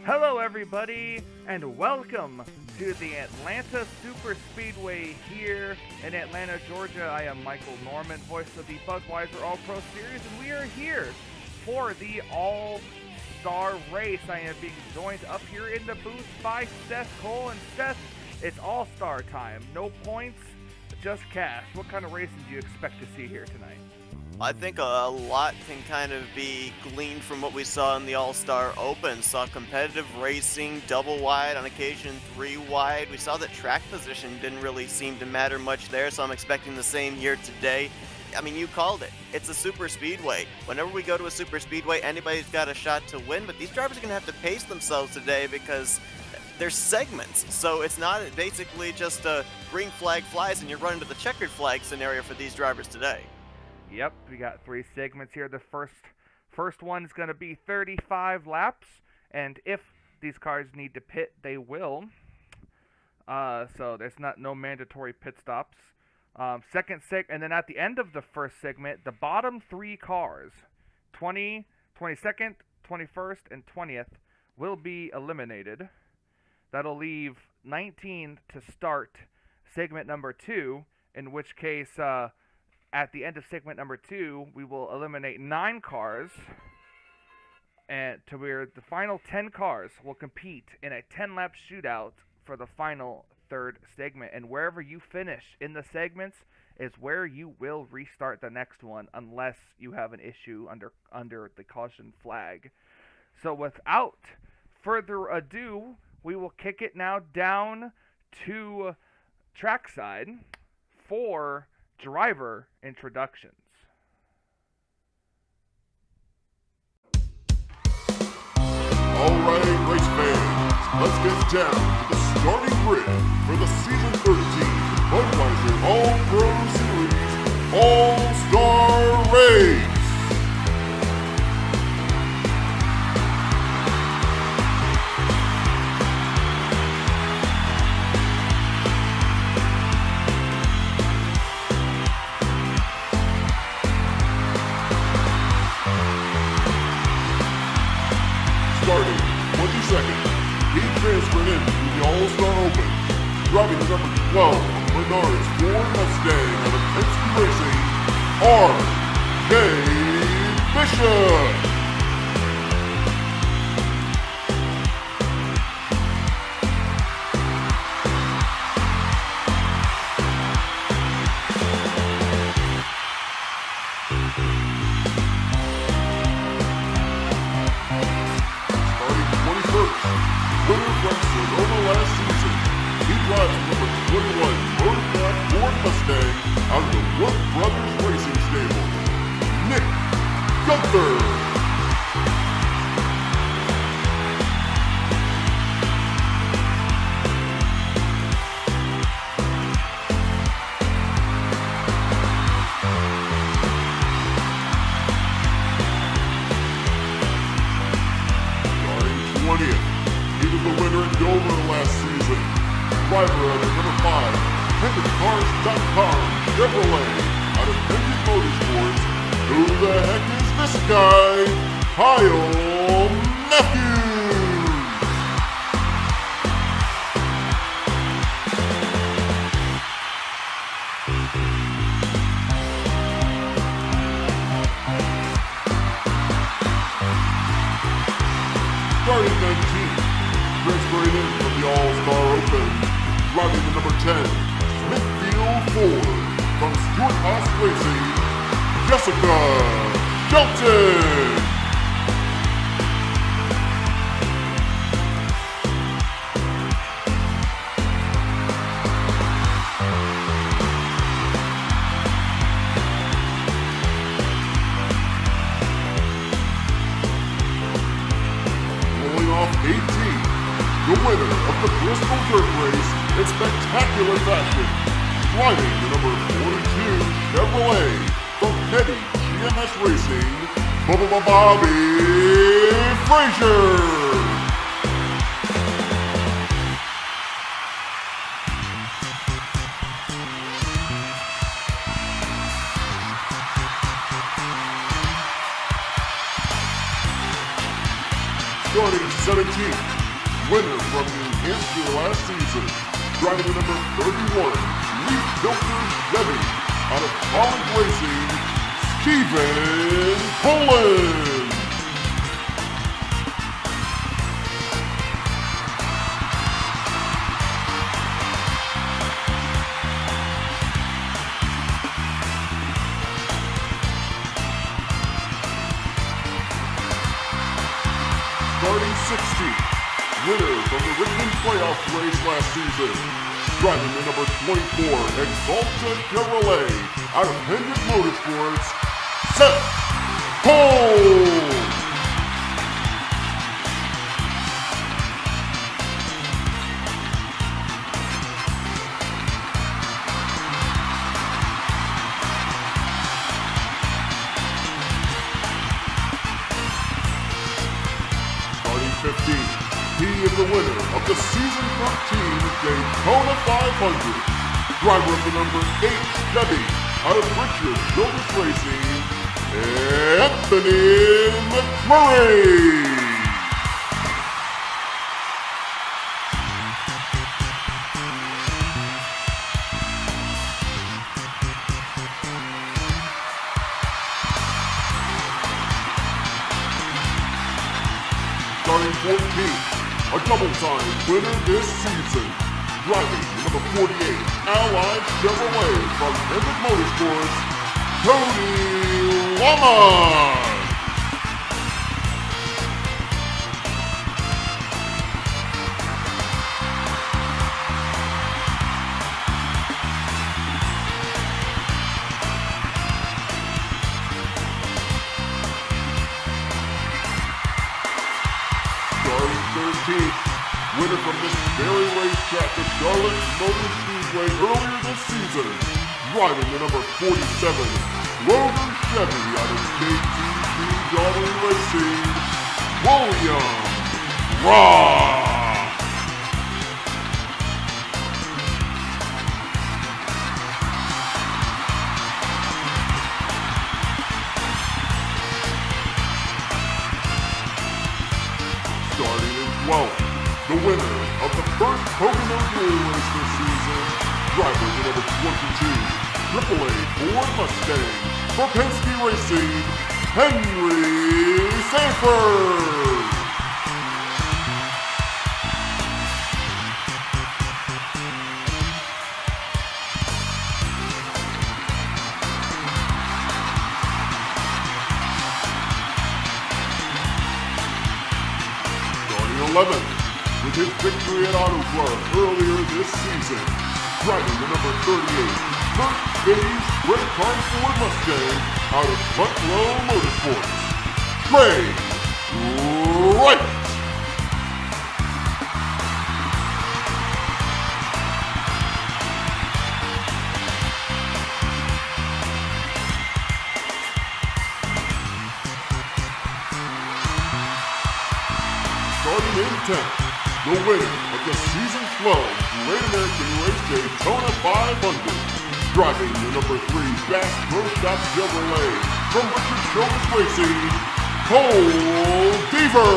Hello, everybody, and welcome to the Atlanta Super Speedway here in Atlanta, Georgia. I am Michael Norman, voice of the Budweiser All-Pro Series, and we are here for the All-Star Race. I am being joined up here in the booth by Seth Cole. And Seth, it's All-Star time. No points, just cash. What kind of racing do you expect to see here tonight? I think a lot can kind of be gleaned from what we saw in the All-Star Open. Saw competitive racing, double wide, on occasion 3 wide. We saw that track position didn't really seem to matter much there, so I'm expecting the same here today. I mean, you called it. It's a super speedway. Whenever we go to a super speedway, anybody's got a shot to win, but these drivers are going to have to pace themselves today because there's segments. So it's not basically just a green flag flies and you're running to the checkered flag scenario for these drivers today. Yep, we got 3 segments here. The first one is going to be 35 laps, and if these cars need to pit, they will. So there's no mandatory pit stops. And then at the end of the first segment, the bottom 3 cars, 20, 22nd, 21st, and 20th, will be eliminated. That'll leave 19 to start segment number 2, in which case, at the end of segment number 2, we will eliminate 9 cars, and to where the final 10 cars will compete in a 10-lap shootout for the final 3rd segment. And wherever you finish in the segments is where you will restart the next one, unless you have an issue under the caution flag. So without further ado, we will kick it now down to trackside for driver introductions. Alright, race fans, let's get down to the starting grid for the Season 13 Budweiser All-Pro Series All-Star Race. Starting 22nd, he transferred in to the All-Star Open, driving the number 12 Menards Ford Mustang out of Penske Racing, R.J. Bishop. Winner from Sonoma last season, he drives number 21 Motorcraft Ford Mustang out of the Wood Brothers Racing Stable, Nick Gunther. Starting 20th. He was the winner in Dover last season. Driver out of number 5, HendrickCars.com Chevrolet out of Hendrick Motorsports. Who the heck is this guy? Kyle Matthews! Starting 19th. Transferring in from the All-Star Open, driving the number 10, Smithfield Ford, from Stewart Haas Racing, Jessica Shelton. Rolling off 18. The winner of the Bristol Dirt Race in spectacular fashion, driving the number 42 Chevrolet from Petty GMS Racing, Bobby Frazier. Starting S13, winner from New Hampshire last season, driving the number 31 Leaf Filter Chevy out of College Racing, Stephen Poland. Starting 16th, winner from the Richmond playoff race last season, driving the number 24 Exalta Chevrolet out of Hendrick Motorsports, Seth Cole. Starting 15th, he is the winner of the Season 13 Daytona 500. Driver of the number 8 Chevy out of Richard Childress Racing, Anthony McMurray. Starting 14th, a double-time winner this season, driving the number 48 Allied Chevrolet from Hendrick Motorsports, Cody Lama. Starting 13th, winner from this very racetrack at Charlotte Motor Speedway earlier this season, driving the number 47 Rover Chevy out of KTP Daughter Racing, William Ross. Starting in 12th, the winner of the first Pocono Dual race this season, driver the number 22 AAA Ford Mustang for Penske Racing, Henry Sanford. Starting 11th, with his victory at Auto Club earlier this season, driving the number 38 First Phase Credit Card Ford Mustang out of Front Row Motorsports, Trey Wright. Starting in 10th, the winner of the Season 12 Great American Race Daytona 500, driving the number 3 Bass Pro Shop Chevrolet from Richard Childress Racing, Cole Deaver.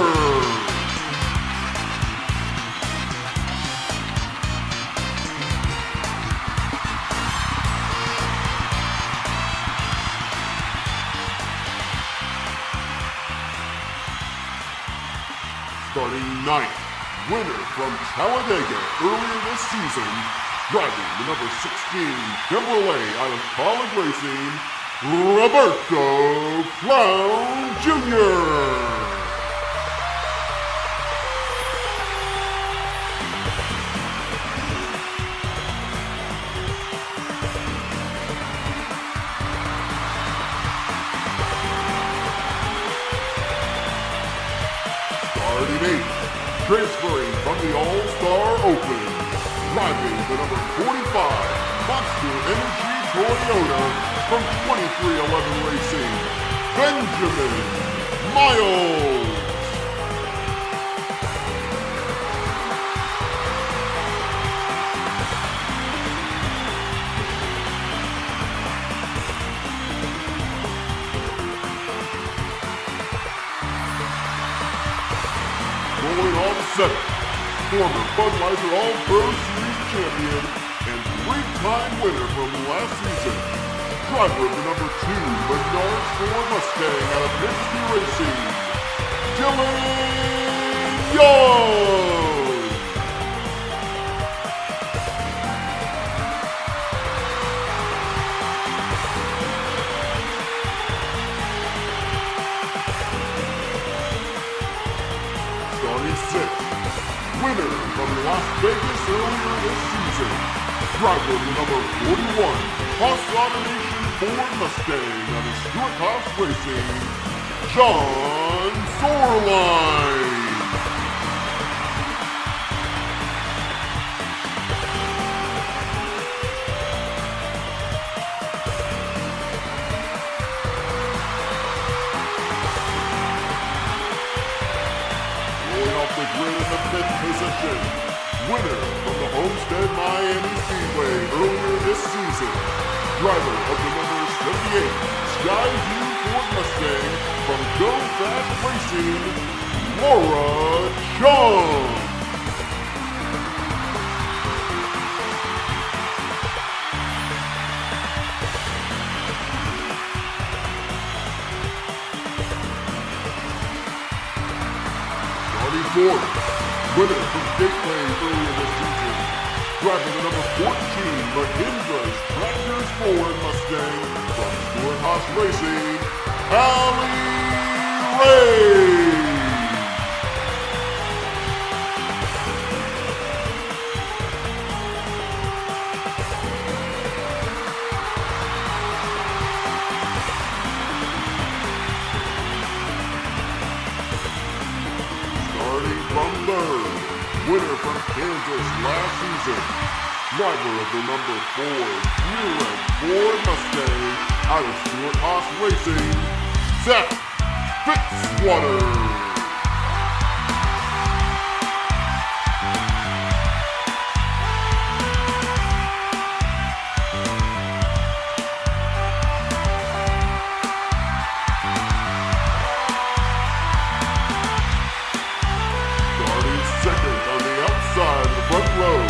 Starting 9th, winner from Talladega earlier this season, driving the number 16 Chevrolet out of College Racing, Roberto Clown Jr. Starting 8th, transferring from the All-Star Open, driving the number 45 Monster Energy Toyota from 2311 Racing, Benjamin Miles. 7, former Budweiser All-Pro Series champion and three-time winner from last season, driver of the number 2 Menards Ford Mustang out of Penske Racing, Dylan Young. Starting 6th, winner from Las Vegas earlier this season, driver of the number 41 Haas Automation Ford Mustang out of Stewart Haas Racing, John Sorline. Rolling off the grid in the 5th position, winner from the Homestead Miami Speedway earlier this season, driver of the number 78 Skyview Ford Mustang from Go Fast Racing, Laura Chung. Starting 4th, winner from Gateway earlier this season, driver the number 14 Mahindra's Tractors Ford Mustang from Stewart Haas Racing, Allie Ray. Starting from 3rd, winner from Kansas last season, driver of the number 4 Rear Red Ford Mustang out of Stewart Haas Racing, Zach Fitzwater. Starting 2nd on the outside of the front row,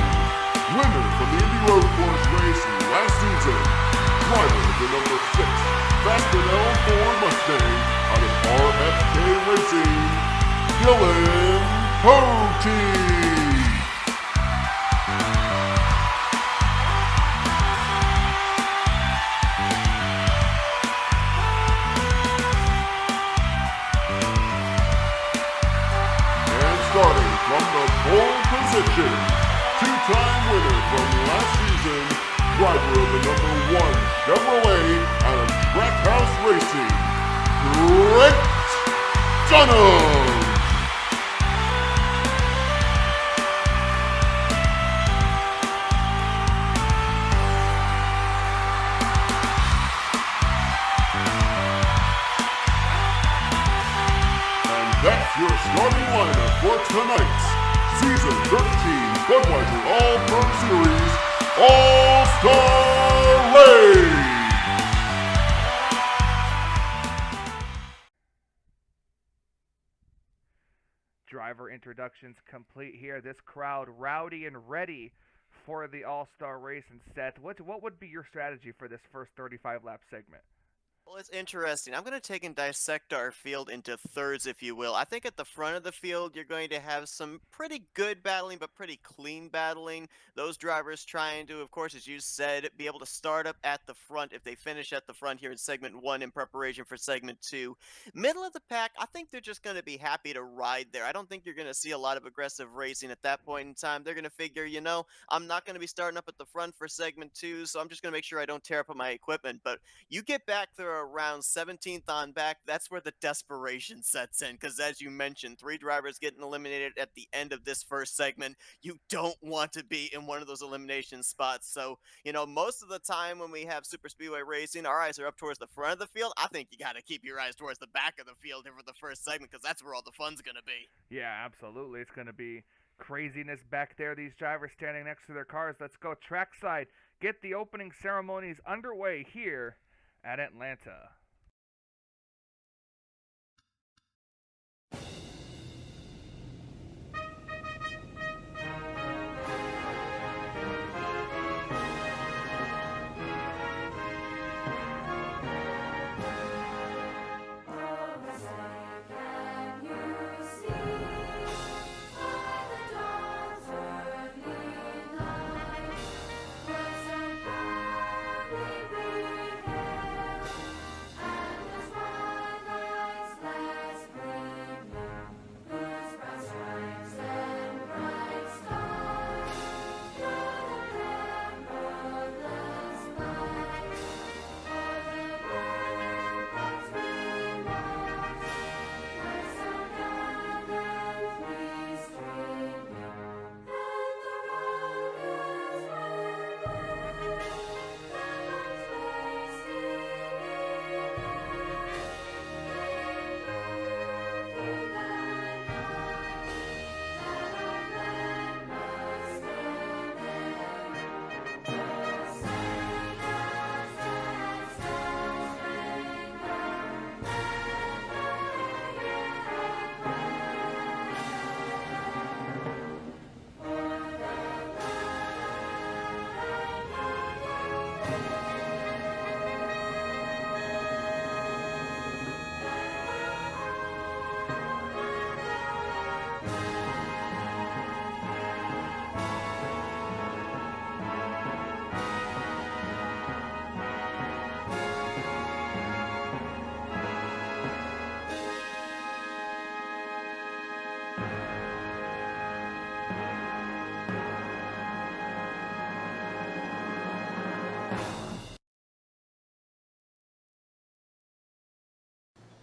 winner from the Indy Road Course race last season, driver of the number 6 Fastenal Ford Mustang out of RFK Racing, Dylan Poteet. And starting from the pole position, two-time winner from last season, driver of the number 1 Chevrolet out of Trackhouse Racing, Brett Dunham. And that's your starting lineup for tonight's Season 13 Budweiser All-Pro Series All-Star Race. Driver introductions complete here. This crowd rowdy and ready for the All-Star race. And Seth, what would be your strategy for this first 35-lap segment? Well, it's interesting. I'm going to take and dissect our field into thirds, if you will. I think at the front of the field, you're going to have some pretty good battling, but pretty clean battling. Those drivers trying to, of course, as you said, be able to start up at the front if they finish at the front here in segment 1 in preparation for segment 2. Middle of the pack, I think they're just going to be happy to ride there. I don't think you're going to see a lot of aggressive racing at that point in time. They're going to figure, you know, I'm not going to be starting up at the front for segment 2, so I'm just going to make sure I don't tear up my equipment. But you get back there around 17th on back, that's where the desperation sets in, because as you mentioned, 3 drivers getting eliminated at the end of this first segment. You don't want to be in one of those elimination spots. So, you know, most of the time when we have super speedway racing, our eyes are up towards the front of the field. I think you got to keep your eyes towards the back of the field here for the first segment, because that's where all the fun's going to be. Yeah, absolutely. It's going to be craziness back there. These drivers standing next to their cars. Let's go trackside. Get the opening ceremonies underway here at Atlanta.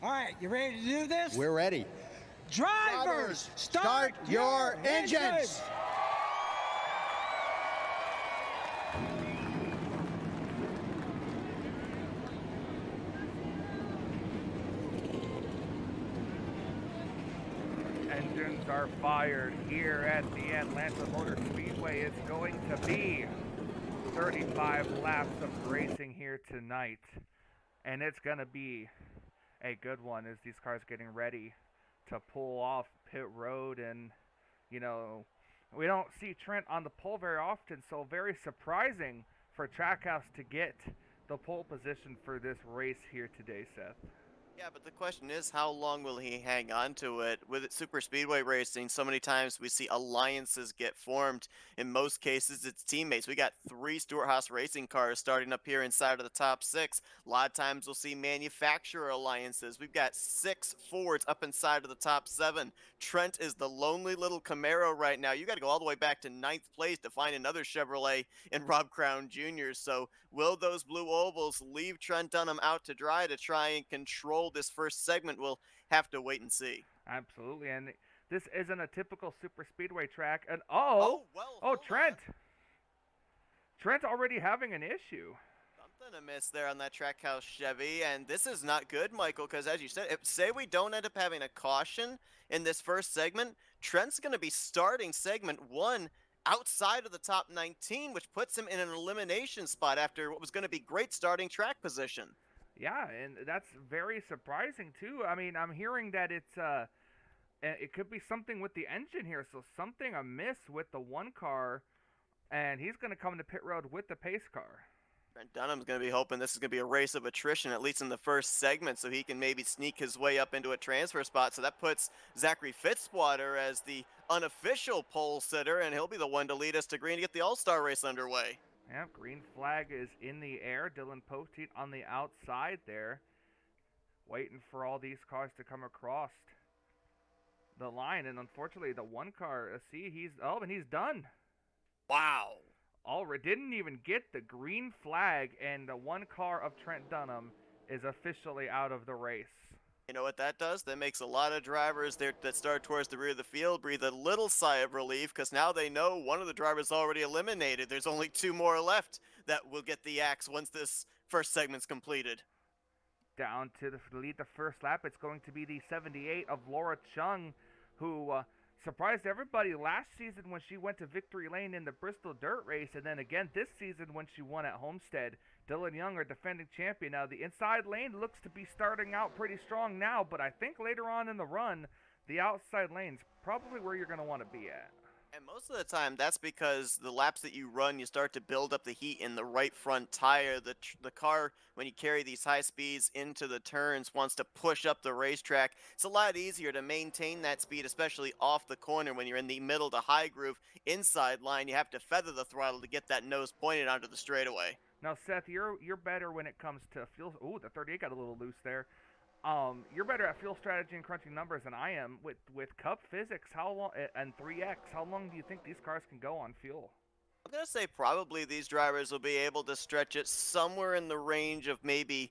All right, you ready to do this? We're ready. Drivers, start your engines! Engines are fired here at the Atlanta Motor Speedway. It's going to be 35 laps of racing here tonight, and it's going to be a good one as these cars getting ready to pull off pit road. And you know, we don't see Trent on the pole very often, so very surprising for Trackhouse to get the pole position for this race here today, Seth. Yeah, but the question is, how long will he hang on to it? With it super speedway racing, so many times we see alliances get formed. In most cases, it's teammates. We got 3 Stewart-Haas racing cars starting up here inside of the top 6. A lot of times we'll see manufacturer alliances. We've got 6 Fords up inside of the top 7. Trent is the lonely little Camaro right now. You got to go all the way back to 9th place to find another Chevrolet in Rob Crown Jr. So will those blue ovals leave Trent Dunham out to dry to try and control this first segment? We'll have to wait and see. Absolutely, and this isn't a typical super speedway track. And Trent. Trent's already having an issue. Something amiss there on that Trackhouse Chevy, and this is not good, Michael, because as you said, say we don't end up having a caution in this first segment, Trent's going to be starting segment 1 outside of the top 19, which puts him in an elimination spot after what was going to be great starting track position. Yeah, and that's very surprising too. I mean, I'm hearing that it could be something with the engine here, so something amiss with the one car, and he's going to come to pit road with the pace car. Trent Dunham's going to be hoping this is going to be a race of attrition, at least in the first segment, so he can maybe sneak his way up into a transfer spot. So that puts Zachary Fitzwater as the unofficial pole sitter, and he'll be the one to lead us to green to get the All-Star race underway. Yeah, green flag is in the air. Dylan Poteet on the outside there, waiting for all these cars to come across the line. And unfortunately, the one car, and he's done. Wow. Already didn't even get the green flag, and the one car of Trent Dunham is officially out of the race. You know what that does? That makes a lot of drivers there that start towards the rear of the field breathe a little sigh of relief, because now they know one of the drivers already eliminated. There's only 2 more left that will get the axe once this first segment's completed. Down to lead the first lap, it's going to be the 78 of Laura Chung, who surprised everybody last season when she went to victory lane in the Bristol Dirt Race, and then again this season when she won at Homestead. Dylan Young, our defending champion. Now, the inside lane looks to be starting out pretty strong now, but I think later on in the run, the outside lane's probably where you're going to want to be at. And most of the time, that's because the laps that you run, you start to build up the heat in the right front tire. The car, when you carry these high speeds into the turns, wants to push up the racetrack. It's a lot easier to maintain that speed, especially off the corner when you're in the middle to high groove. Inside line, you have to feather the throttle to get that nose pointed onto the straightaway. Now, Seth, you're better when it comes to fuel. Ooh, the 38 got a little loose there. You're better at fuel strategy and crunching numbers than I am. With Cup Physics, how long, and 3X, how long do you think these cars can go on fuel? I'm going to say probably these drivers will be able to stretch it somewhere in the range of maybe,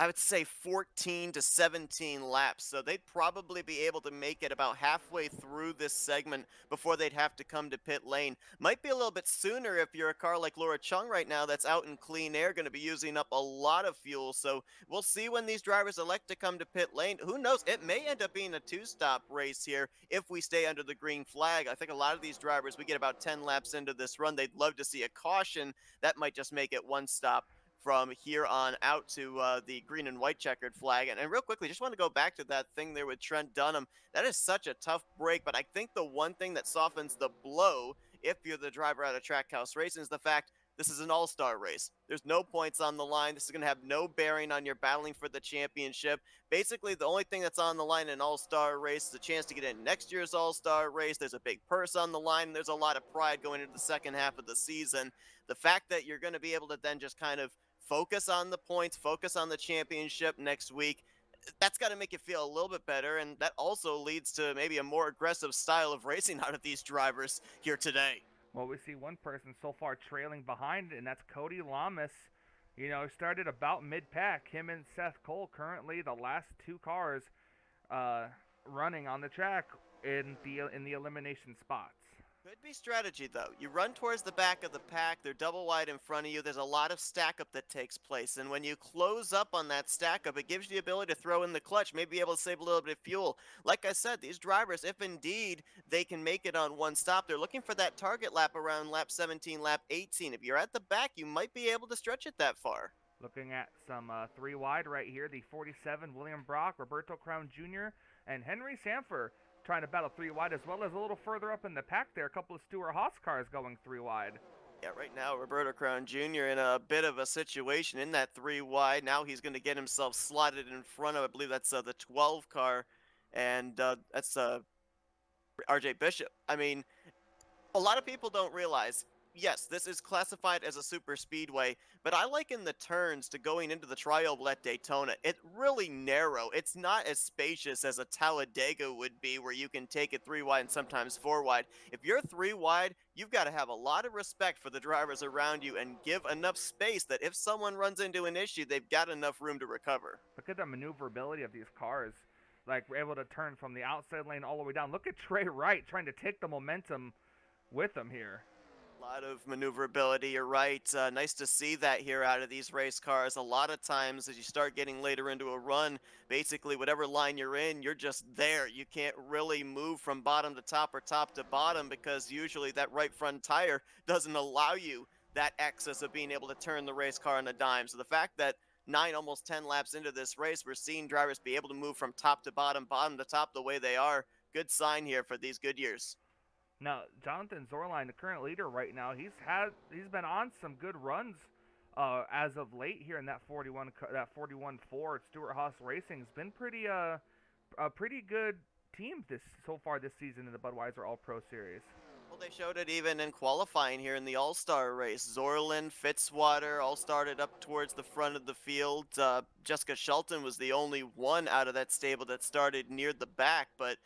I would say 14 to 17 laps. So they'd probably be able to make it about halfway through this segment before they'd have to come to pit lane. Might be a little bit sooner if you're a car like Laura Chung right now that's out in clean air, going to be using up a lot of fuel. So we'll see when these drivers elect to come to pit lane. Who knows? It may end up being a 2-stop race here if we stay under the green flag. I think a lot of these drivers, we get about 10 laps into this run, they'd love to see a caution. That might just make it 1 stop from here on out to the green and white checkered flag. And real quickly, just want to go back to that thing there with Trent Dunham. That is such a tough break, but I think the one thing that softens the blow, if you're the driver out of Trackhouse Racing, is the fact this is an all-star race. There's no points on the line. This is going to have no bearing on your battling for the championship. Basically, the only thing that's on the line in an all-star race is a chance to get in next year's all-star race. There's a big purse on the line. And there's a lot of pride going into the second half of the season. The fact that you're going to be able to then just kind of focus on the points, focus on the championship next week, that's got to make you feel a little bit better, and that also leads to maybe a more aggressive style of racing out of these drivers here today. Well, we see one person so far trailing behind, and that's Cody Lamas. You know, started about mid-pack. Him and Seth Cole currently the last two cars uh, running on the track in the elimination spots. Could be strategy though. You run towards the back of the pack, they're double wide in front of you, there's a lot of stack up that takes place, and when you close up on that stack up, it gives you the ability to throw in the clutch, maybe be able to save a little bit of fuel. Like I said, these drivers, if indeed they can make it on one stop, they're looking for that target lap around lap 17, lap 18. If you're at the back, you might be able to stretch it that far. Looking at some three wide right here, the 47 William Brock, Roberto Crown Jr., and Henry Sanford trying to battle three wide, as well as a little further up in the pack there, a couple of Stewart Haas cars going three wide. Yeah, right now, Roberto Crown Jr. in a bit of a situation in that three wide. Now he's going to get himself slotted in front of, I believe that's the 12 car, and that's RJ Bishop. I mean, a lot of people don't realize, yes, this is classified as a super speedway, but I liken the turns to going into the Trioval at Daytona. It's really narrow. It's not as spacious as a Talladega would be, where you can take it three wide and sometimes four wide. If you're three wide, you've got to have a lot of respect for the drivers around you and give enough space that if someone runs into an issue, they've got enough room to recover. Look at the maneuverability of these cars. Like, we're able to turn from the outside lane all the way down. Look at Trey Wright trying to take the momentum with him here. A lot of maneuverability, you're right. Nice to see that here out of these race cars. A lot of times as you start getting later into a run, basically whatever line you're in, you're just there. You can't really move from bottom to top or top to bottom, because usually that right front tire doesn't allow you that access of being able to turn the race car on a dime. So the fact that 9, almost 10 laps into this race, we're seeing drivers be able to move from top to bottom, bottom to top the way they are. Good sign here for these Goodyears. Now, Jonathan Zorline, the current leader right now, he's been on some good runs as of late here in that 41 Ford. Stewart Haas Racing's been a pretty good team so far this season in the Budweiser All Pro Series. Well, they showed it even in qualifying here in the All-Star race. Zorlin, Fitzwater all started up towards the front of the field. Jessica Shelton was the only one out of that stable that started near the back, but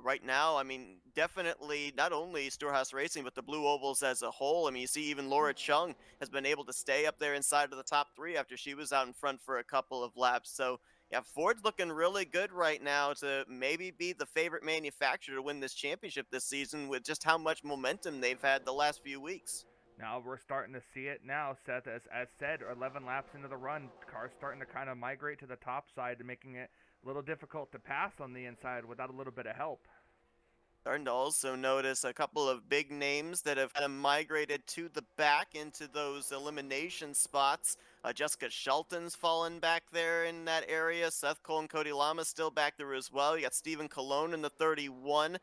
right now, I mean, definitely not only Stewart Haas Racing, but the Blue Ovals as a whole. I mean, you see even Laura Chung has been able to stay up there inside of the top three after she was out in front for a couple of laps. So, yeah, Ford's looking really good right now to maybe be the favorite manufacturer to win this championship this season, with just how much momentum they've had the last few weeks. Now we're starting to see it now, Seth. As said, 11 laps into the run, cars starting to kind of migrate to the top side, and making it a little difficult to pass on the inside without a little bit of help. Starting to also notice a couple of big names that have kind of migrated to the back into those elimination spots. Jessica Shelton's fallen back there in that area. Seth Cole and Cody Lama still back there as well. You got Stephen Colon in the 31.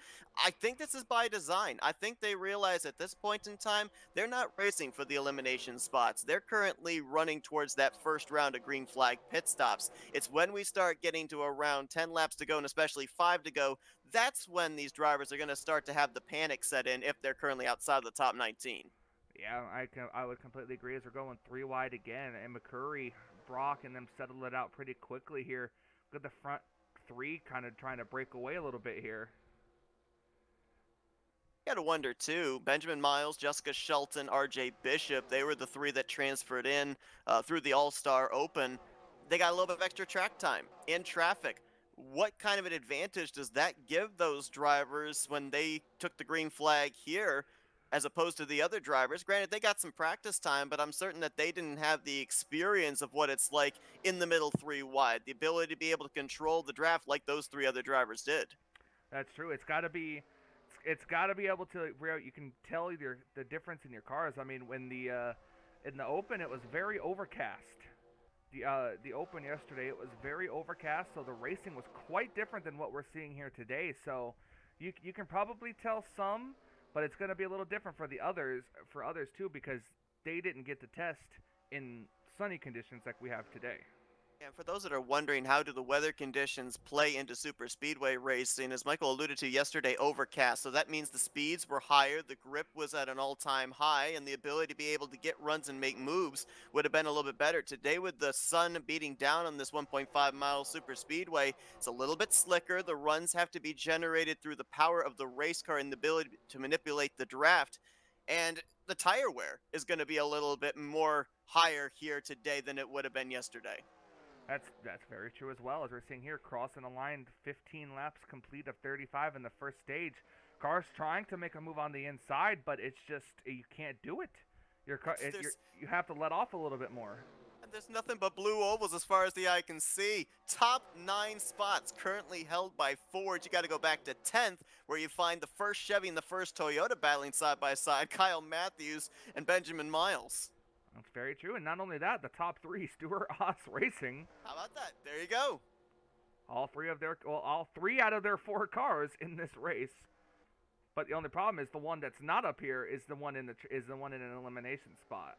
I think this is by design. I think they realize at this point in time, they're not racing for the elimination spots. They're currently running towards that first round of green flag pit stops. It's when we start getting to around 10 laps to go, and especially 5 to go, that's when these drivers are going to start to have the panic set in if they're currently outside of the top 19. Yeah, I would completely agree, as we're going three wide again, and McCurry, Brock, and them settled it out pretty quickly here. Look at the front three kind of trying to break away a little bit here. You gotta wonder too, Benjamin Miles, Jessica Shelton, RJ Bishop, they were the three that transferred in through the All-Star Open. They got a little bit of extra track time in traffic. What kind of an advantage does that give those drivers when they took the green flag here, as opposed to the other drivers? Granted, they got some practice time, but I'm certain that they didn't have the experience of what it's like in the middle three wide, the ability to be able to control the draft like those three other drivers did. That's true. It's got to be able to, where you can tell the difference in your cars. I mean, when in the Open, it was very overcast. The Open yesterday, it was very overcast, so the racing was quite different than what we're seeing here today. So you can probably tell some, but it's going to be a little different for others too, because they didn't get the test in sunny conditions like we have today. And for those that are wondering, how do the weather conditions play into super speedway racing, as Michael alluded to yesterday, overcast. So that means the speeds were higher, the grip was at an all-time high, and the ability to be able to get runs and make moves would have been a little bit better. Today, with the sun beating down on this 1.5-mile super speedway, it's a little bit slicker. The runs have to be generated through the power of the race car and the ability to manipulate the draft. And the tire wear is going to be a little bit more higher here today than it would have been yesterday. That's very true as well. As we're seeing here, crossing the line, 15 laps complete of 35 in the first stage. Cars trying to make a move on the inside, but it's just you can't do it. You have to let off a little bit more. And there's nothing but blue ovals as far as the eye can see. Top 9 spots currently held by Ford. You got to go back to 10th, where you find the first Chevy and the first Toyota battling side by side, Kyle Matthews and Benjamin Miles. That's very true. And not only that, the top 3, Stewart Haas Racing. How about that? There you go. All 3 out of their 4 cars in this race. But the only problem is the one that's not up here is the one in an elimination spot.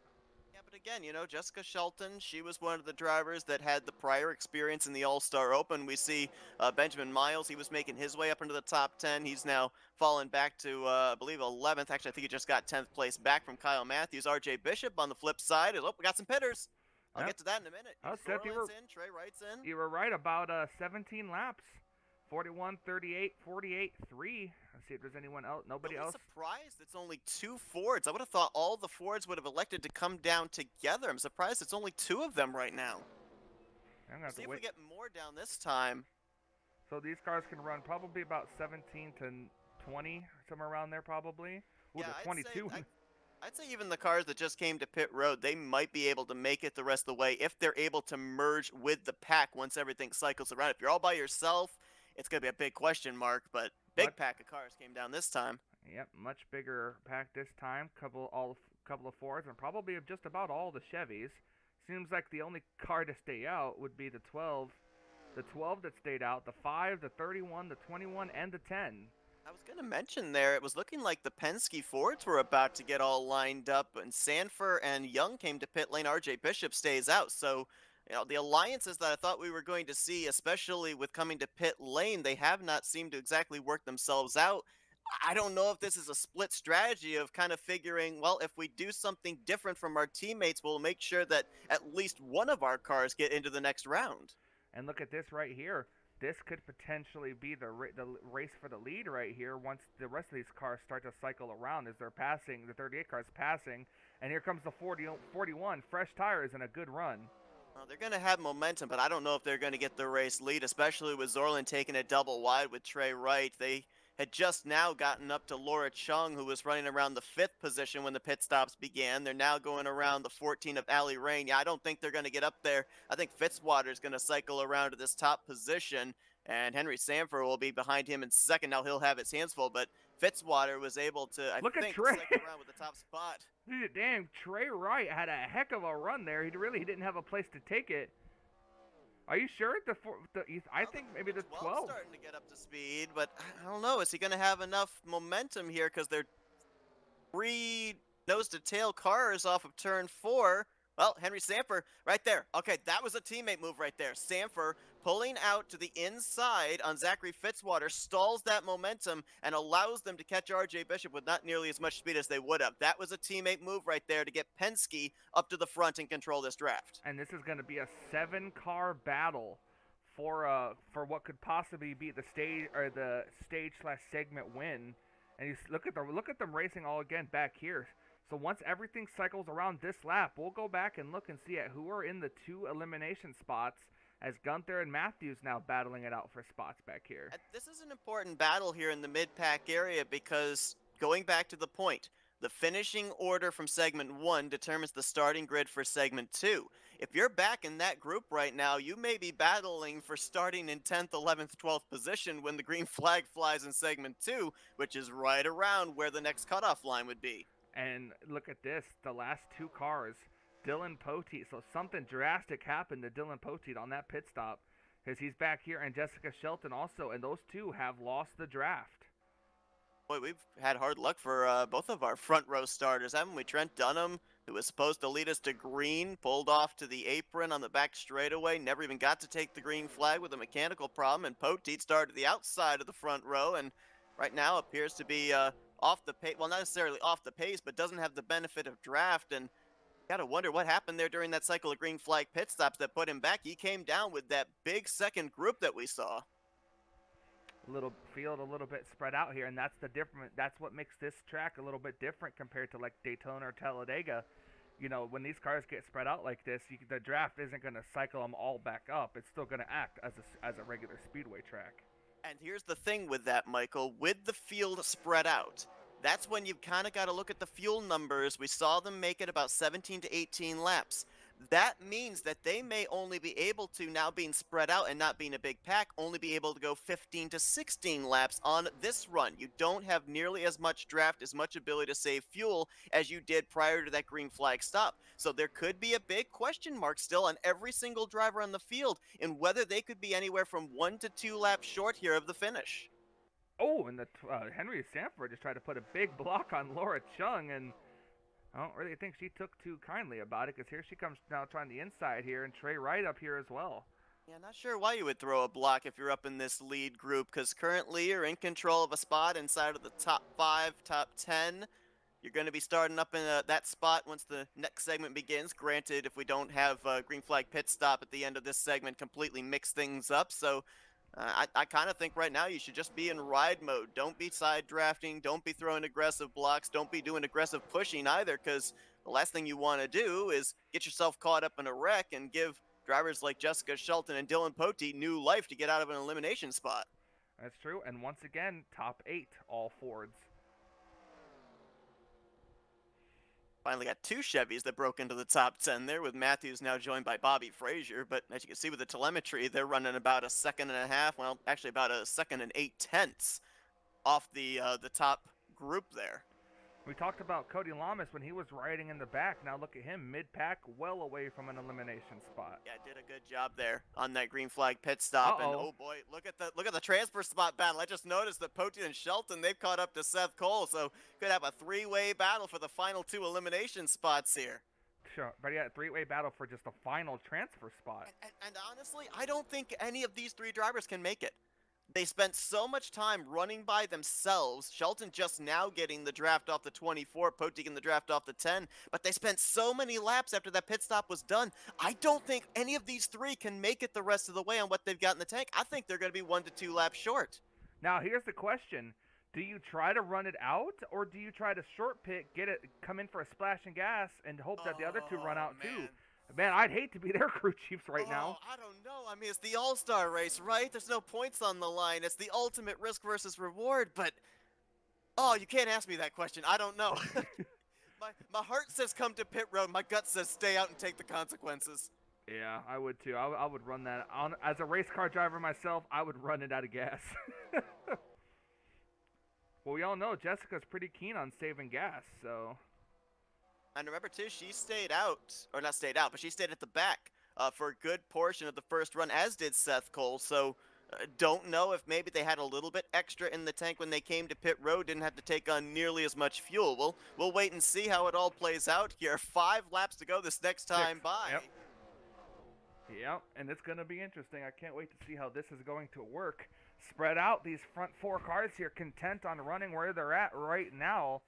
Yeah, but again, you know, Jessica Shelton, she was one of the drivers that had the prior experience in the All-Star Open. We see Benjamin Miles, he was making his way up into the top 10. He's now fallen back to, I believe, 11th. Actually, I think he just got 10th place back from Kyle Matthews. RJ Bishop on the flip side. Oh, we got some pitters. I'll get to that in a minute. Seth, in, Trey Wright's in. You were right about 17 laps. 41, 38, 48, 3. Let's see if there's anyone else. Nobody else. I'm surprised it's only 2 Fords. I would have thought all the Fords would have elected to come down together. I'm surprised it's only 2 of them right now. I'm gonna see if we get more down this time. So these cars can run probably about 17 to 20, somewhere around there probably. Ooh, Yeah, the 22. I'd say even the cars that just came to pit road, they might be able to make it the rest of the way if they're able to merge with the pack once everything cycles around. If you're all by yourself, it's going to be a big question mark, but big pack of cars came down this time. Yep, much bigger pack this time. Couple of Fords and probably just about all the Chevys. Seems like the only car to stay out would be the 12. The 12 that stayed out, the 5, the 31, the 21, and the 10. I was going to mention there, it was looking like the Penske Fords were about to get all lined up, and Sanford and Young came to pit lane. RJ Bishop stays out, so you know, the alliances that I thought we were going to see, especially with coming to pit lane, they have not seemed to exactly work themselves out. I don't know if this is a split strategy of kind of figuring, well, if we do something different from our teammates, we'll make sure that at least one of our cars get into the next round. And look at this right here. This could potentially be the race for the lead right here once the rest of these cars start to cycle around as they're passing, the 38 cars passing. And here comes the 41, fresh tires and a good run. Well, they're going to have momentum, but I don't know if they're going to get the race lead, especially with Zorlin taking it double wide with Trey Wright. They had just now gotten up to Laura Chung, who was running around the 5th position when the pit stops began. They're now going around the 14 of Allie Rain. Yeah, I don't think they're going to get up there. I think Fitzwater's going to cycle around to this top position, and Henry Sanford will be behind him in second. Now he'll have his hands full, but Fitzwater was able to, I think, cycle around with the top spot. Dude, damn, Trey Wright had a heck of a run there. He didn't have a place to take it. Are you sure? I think maybe the 12. Starting to get up to speed, but I don't know. Is he going to have enough momentum here? Because they're 3 nose-to-tail cars off of turn 4. Well, Henry Sanford right there. Okay, that was a teammate move right there. Sanford pulling out to the inside on Zachary Fitzwater, stalls that momentum and allows them to catch RJ Bishop with not nearly as much speed as they would have. That was a teammate move right there to get Penske up to the front and control this draft. And this is going to be a 7-car battle for what could possibly be the stage/segment win. And you look at them racing all again back here. So once everything cycles around this lap, we'll go back and look and see at who are in the 2 elimination spots as Gunther and Matthews now battling it out for spots back here. This is an important battle here in the mid-pack area because going back to the point, the finishing order from segment 1 determines the starting grid for segment 2. If you're back in that group right now, you may be battling for starting in 10th, 11th, 12th position when the green flag flies in segment 2, which is right around where the next cutoff line would be. And look at this, the last 2 cars, Dylan Poteet. So something drastic happened to Dylan Poteet on that pit stop because he's back here, and Jessica Shelton also, and those 2 have lost the draft. Boy, we've had hard luck for both of our front row starters, haven't we? Trent Dunham, who was supposed to lead us to green, pulled off to the apron on the back straightaway, never even got to take the green flag with a mechanical problem, and Poteet started the outside of the front row, and right now appears to be off the pace, well, not necessarily off the pace, but doesn't have the benefit of draft, and gotta wonder what happened there during that cycle of green flag pit stops that put him back. He came down with that big second group that we saw. Little field a little bit spread out here, and that's what makes this track a little bit different compared to like Daytona or Talladega. you know, when these cars get spread out like this, the draft isn't going to cycle them all back up. It's still going to act as a regular speedway track. And here's the thing with that, Michael. With the field spread out, that's when you've kind of got to look at the fuel numbers. We saw them make it about 17 to 18 laps. That means that they may only be able to, now being spread out and not being a big pack, only be able to go 15 to 16 laps on this run. You don't have nearly as much draft, as much ability to save fuel as you did prior to that green flag stop. So there could be a big question mark still on every single driver on the field in whether they could be anywhere from 1 to 2 laps short here of the finish. Oh, and Henry Sanford just tried to put a big block on Laura Chung, and I don't really think she took too kindly about it, because here she comes now trying the inside here, and Trey Wright up here as well. Yeah, not sure why you would throw a block if you're up in this lead group, because currently you're in control of a spot inside of the top 5, top 10. You're going to be starting up in that spot once the next segment begins. Granted, if we don't have a green flag pit stop at the end of this segment, completely mix things up. So I kind of think right now you should just be in ride mode. Don't be side drafting. Don't be throwing aggressive blocks. Don't be doing aggressive pushing either, because the last thing you want to do is get yourself caught up in a wreck and give drivers like Jessica Shelton and Dylan Pote new life to get out of an elimination spot. That's true. And once again, top 8, all Fords. Finally got 2 Chevys that broke into the top 10 there, with Matthews now joined by Bobby Frazier. But as you can see with the telemetry, they're running about a second and a half, well, actually about a second and 8/10 off the top group there. We talked about Cody Lamas when he was riding in the back. Now look at him, mid-pack, well away from an elimination spot. Yeah, did a good job there on that green flag pit stop. Uh-oh. And oh boy, look at the transfer spot battle. I just noticed that Pote and Shelton, they've caught up to Seth Cole, so could have a 3-way battle for the final 2 elimination spots here. Sure, but yeah, 3-way battle for just a final transfer spot. And honestly, I don't think any of these 3 drivers can make it. They spent so much time running by themselves. Shelton just now getting the draft off the 24, Pote getting the draft off the 10, but they spent so many laps after that pit stop was done. I don't think any of these 3 can make it the rest of the way on what they've got in the tank. I think they're going to be 1 to 2 laps short. Now here's the question. Do you try to run it out, or do you try to short pit, come in for a splash and gas, and hope that the other 2 run out too? Man, I'd hate to be their crew chiefs right now. I don't know. I mean, it's the All-Star race, right? There's no points on the line. It's the ultimate risk versus reward, but... Oh, you can't ask me that question. I don't know. my heart says come to pit road. My gut says stay out and take the consequences. Yeah, I would too. I would run that. As a race car driver myself, I would run it out of gas. Well, we all know Jessica's pretty keen on saving gas, so... And remember, too, she stayed out, or not stayed out, but she stayed at the back for a good portion of the first run, as did Seth Cole. So don't know if maybe they had a little bit extra in the tank when they came to pit road, didn't have to take on nearly as much fuel. We'll wait and see how it all plays out here. 5 laps to go this next time 6. by. Yep, and it's going to be interesting. I can't wait to see how this is going to work. Spread out, these front 4 cars here, content on running where they're at right now.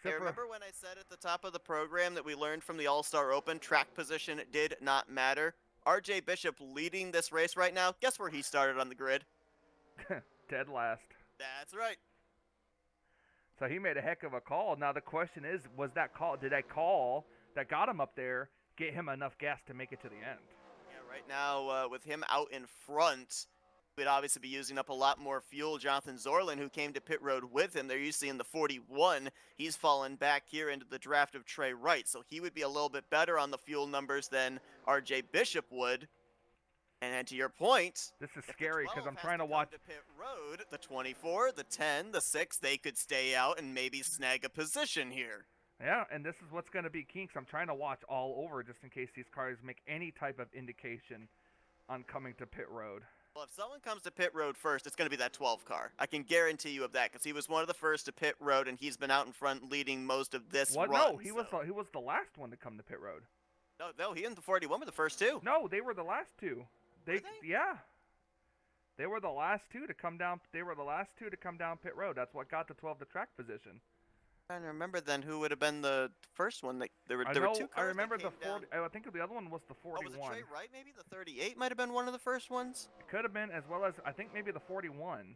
Hey, remember when I said at the top of the program that we learned from the All-Star Open, track position did not matter? RJ Bishop leading this race right now. Guess where he started on the grid? Dead last. That's right. So he made a heck of a call. Now the question is, did that call that got him up there get him enough gas to make it to the end? Yeah, right now with him out in front, we'd obviously be using up a lot more fuel. Jonathan Zorlin, who came to pit road with him, they're usually in the 41. He's fallen back here into the draft of Trey Wright, so he would be a little bit better on the fuel numbers than RJ Bishop would. And to your point, this is scary because I'm trying to watch to pit road. The 24, the 10, the 6, they could stay out and maybe snag a position here. Yeah, and this is what's going to be key, because I'm trying to watch all over just in case these cars make any type of indication on coming to pit road. Well, if someone comes to pit road first, it's going to be that 12 car. I can guarantee you of that, because he was one of the first to pit road, and he's been out in front leading most of this run. No, he was the last one to come to pit road. No, he and the 41 were the first 2. No, they were the last 2. Were they? Yeah. They were the last 2 to come down. They were the last 2 to come down pit road. That's what got the 12 to track position. I'm trying to remember then who would have been the first one. There were 2 cars. I remember that the 40. I think the other one was the 41. Oh, was it Trey Wright maybe? The 38 might have been one of the first ones? It could have been, as well as I think maybe the 41.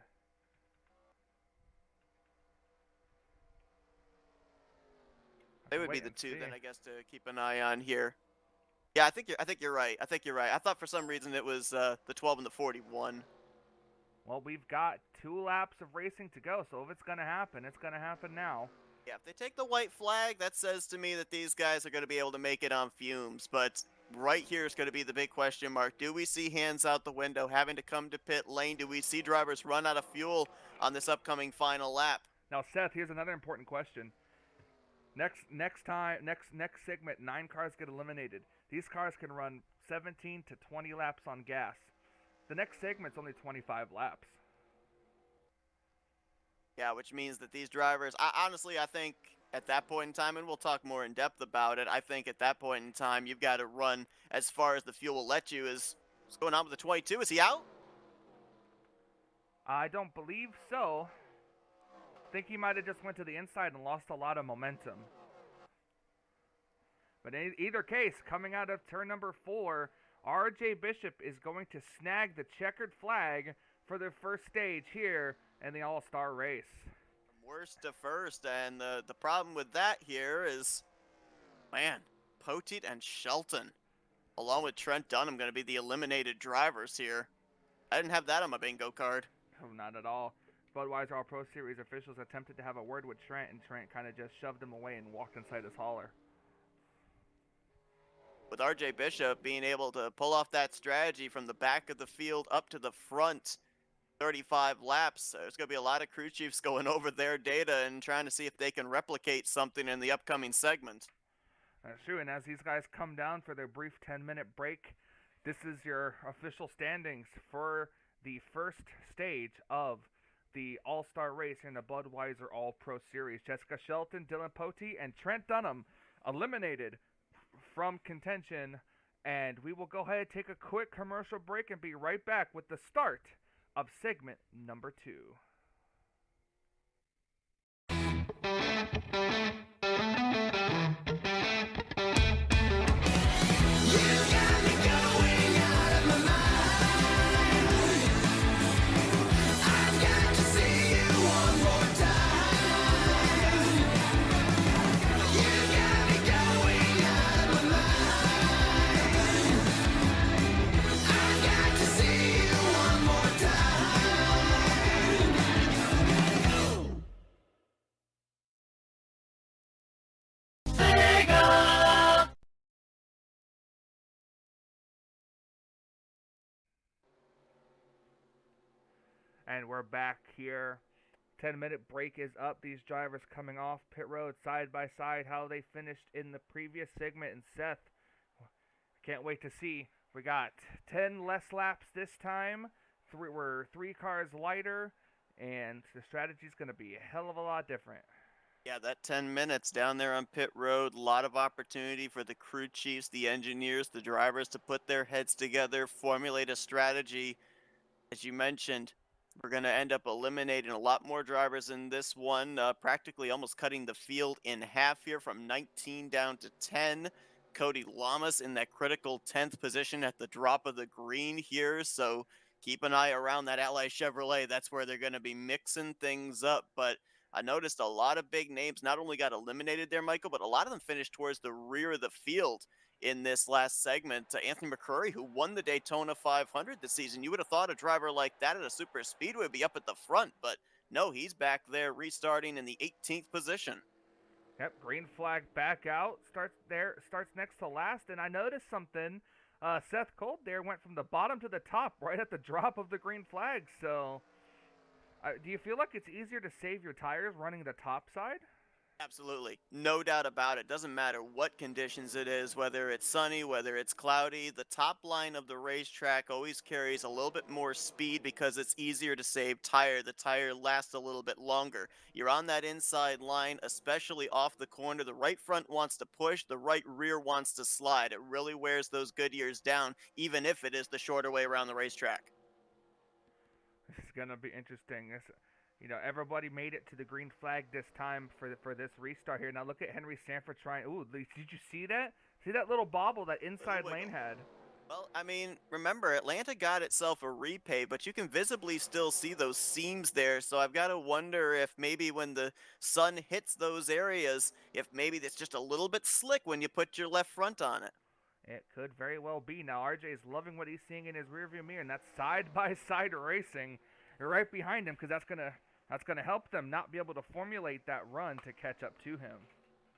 They would be Wait the and two see. then, I guess, to keep an eye on here. Yeah, I think you're right. I think you're right. I thought for some reason it was the 12 and the 41. Well, we've got 2 laps of racing to go, so if it's gonna happen, it's gonna happen now. Yeah, if they take the white flag, that says to me that these guys are going to be able to make it on fumes. But right here is going to be the big question mark. Do we see hands out the window having to come to pit lane? Do we see drivers run out of fuel on this upcoming final lap? Now, Seth, here's another important question. Next segment, 9 cars get eliminated. These cars can run 17 to 20 laps on gas. The next segment's only 25 laps. Yeah, which means that these drivers, honestly, I think at that point in time, and we'll talk more in depth about it, I think at that point in time, you've got to run as far as the fuel will let you. What's going on with the 22? Is he out? I don't believe so. I think he might have just went to the inside and lost a lot of momentum. But in either case, coming out of turn number 4, R.J. Bishop is going to snag the checkered flag for the first stage here in the All-Star race. From worst to first, and the problem with that here is, man, Poteet and Shelton, along with Trent Dunham, going to be the eliminated drivers here. I didn't have that on my bingo card. No, not at all. Budweiser All Pro Series officials attempted to have a word with Trent, and Trent kind of just shoved him away and walked inside his hauler. With RJ Bishop being able to pull off that strategy from the back of the field up to the front, 35 laps, there's going to be a lot of crew chiefs going over their data and trying to see if they can replicate something in the upcoming segment. That's true, and as these guys come down for their brief 10-minute break, this is your official standings for the first stage of the All-Star race in the Budweiser All Pro Series. Jessica Shelton, Dylan Poteet, and Trent Dunham eliminated from contention, and we will go ahead and take a quick commercial break and be right back with the start of segment number 2. And we're back here. 10-minute break is up. These drivers coming off pit road side by side, how they finished in the previous segment. And Seth, can't wait to see. We got 10 less laps this time. We're 3 cars lighter, and the strategy's going to be a hell of a lot different. Yeah, that 10 minutes down there on pit road, a lot of opportunity for the crew chiefs, the engineers, the drivers to put their heads together, formulate a strategy. As you mentioned, we're going to end up eliminating a lot more drivers in this one, practically almost cutting the field in half here from 19 down to 10. Cody Lamas in that critical 10th position at the drop of the green here, so keep an eye around that Ally Chevrolet. That's where they're going to be mixing things up, but I noticed a lot of big names not only got eliminated there, Michael, but a lot of them finished towards the rear of the field in this last segment. Anthony McCurry, who won the Daytona 500 this season, you would have thought a driver like that at a super speedway would be up at the front, but no, he's back there restarting in the 18th position. Yep, green flag back out, starts next to last, and I noticed something. Seth Colt there went from the bottom to the top right at the drop of the green flag, so do you feel like it's easier to save your tires running the top side? Absolutely. No doubt about it. Doesn't matter what conditions it is, whether it's sunny, whether it's cloudy. The top line of the racetrack always carries a little bit more speed because it's easier to save tire. The tire lasts a little bit longer. You're on that inside line, especially off the corner. The right front wants to push. The right rear wants to slide. It really wears those Goodyears down, even if it is the shorter way around the racetrack. This is going to be interesting. Everybody made it to the green flag this time for this restart here. Now look at Henry Sanford trying. Ooh, did you see that? See that little bobble that inside lane had? Well, I mean, remember, Atlanta got itself a repay, but you can visibly still see those seams there. So I've got to wonder if maybe when the sun hits those areas, if maybe it's just a little bit slick when you put your left front on it. It could very well be. Now RJ's loving what he's seeing in his rearview mirror, and that's side-by-side racing right behind him, because that's gonna help them not be able to formulate that run to catch up to him.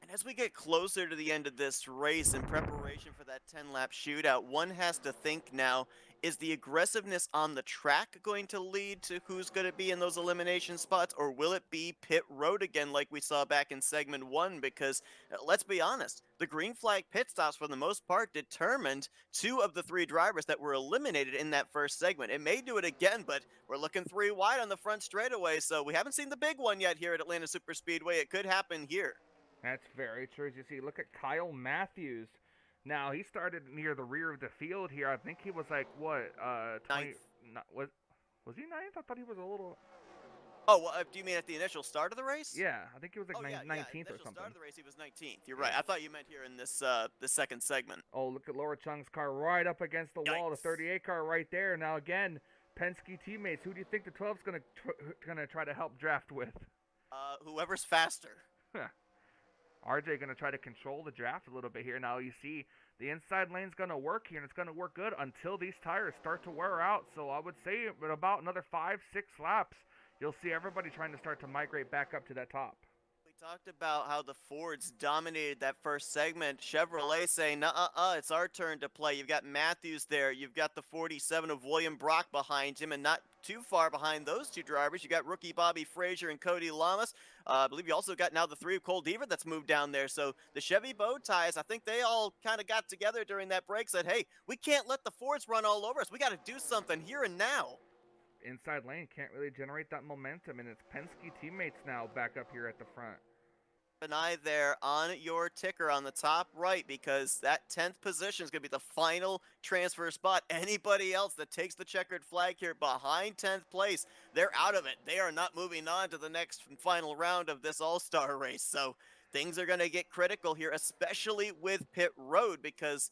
And as we get closer to the end of this race in preparation for that 10-lap shootout, one has to think now, is the aggressiveness on the track going to lead to who's going to be in those elimination spots, or will it be pit road again like we saw back in segment 1? Because, let's be honest, the green flag pit stops for the most part determined 2 of the 3 drivers that were eliminated in that first segment. It may do it again, but we're looking 3 wide on the front straightaway, so we haven't seen the big one yet here at Atlanta Superspeedway. It could happen here. That's very true. As you see, look at Kyle Matthews. Now, he started near the rear of the field here. I think he was like, what, 20... Ninth. Was he ninth? I thought he was a little... Oh, well, do you mean at the initial start of the race? Yeah, I think he was like 19th or initial something. start of the race, he was 19th. You're right. I thought you meant here in this this second segment. Oh, look at Laura Chung's car right up against the wall. The 38 car right there. Now, again, Penske teammates. Who do you think the 12's gonna try to help draft with? Whoever's faster. RJ going to try to control the draft a little bit here. Now you see the inside lane's going to work here, and it's going to work good until these tires start to wear out. So I would say in about another 5-6 laps, you'll see everybody trying to start to migrate back up to that top. We talked about how the Fords dominated that first segment. Chevrolet saying, it's our turn to play. You've got Matthews there. You've got the 47 of William Brock behind him, and not too far behind those 2 drivers. You got rookie Bobby Frazier and Cody Lamas. I believe you also got now the 3 of Cole Deaver that's moved down there. So the Chevy bow ties, I think they all kind of got together during that break, said, hey, we can't let the Fords run all over us. We got to do something here and now. Inside lane can't really generate that momentum, and it's Penske teammates now back up here at the front. An eye there on your ticker on the top right, because that 10th position is going to be the final transfer spot. Anybody else that takes the checkered flag here behind 10th place, they're out of it. They are not moving on to the next final round of this all-star race. So things are going to get critical here, especially with pit road, because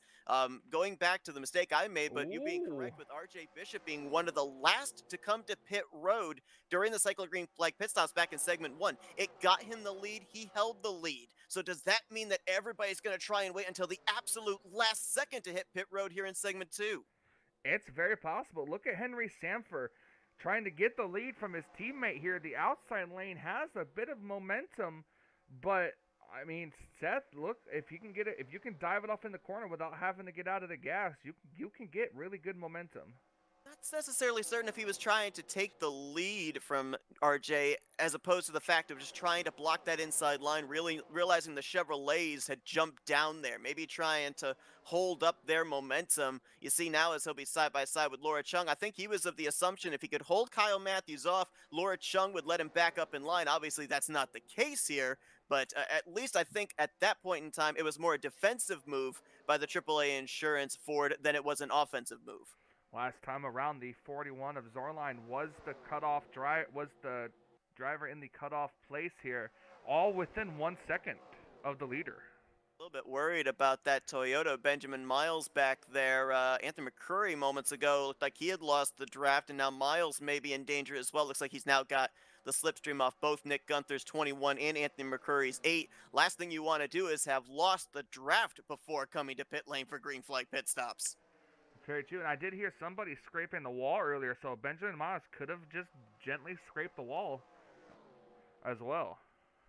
going back to the mistake I made, but you being correct with RJ Bishop being one of the last to come to pit road during the cycle green flag pit stops back in segment 1. It got him the lead. He held the lead. So does that mean that everybody's going to try and wait until the absolute last second to hit pit road here in segment 2? It's very possible. Look at Henry Samfer trying to get the lead from his teammate here. The outside lane has a bit of momentum, but I mean, Seth, look, if you can get it, if you can dive it off in the corner without having to get out of the gas, you can get really good momentum. Not necessarily certain if he was trying to take the lead from RJ, as opposed to the fact of just trying to block that inside line, really realizing the Chevrolets had jumped down there, maybe trying to hold up their momentum. You see now as he'll be side by side with Laura Chung. I think he was of the assumption if he could hold Kyle Matthews off, Laura Chung would let him back up in line. Obviously, that's not the case here. But at least I think at that point in time, it was more a defensive move by the AAA Insurance Ford than it was an offensive move. Last time around, the 41 of Zorline was the driver in the cutoff place here, all within 1 second of the leader. A little bit worried about that Toyota. Benjamin Miles back there. Anthony McCurry moments ago looked like he had lost the draft, and now Miles may be in danger as well. Looks like he's now got the slipstream off both Nick Gunther's 21 and Anthony McCurry's 8. Last thing you want to do is have lost the draft before coming to pit lane for green flag pit stops. Very true, and I did hear somebody scraping the wall earlier, so Benjamin Miles could have just gently scraped the wall as well.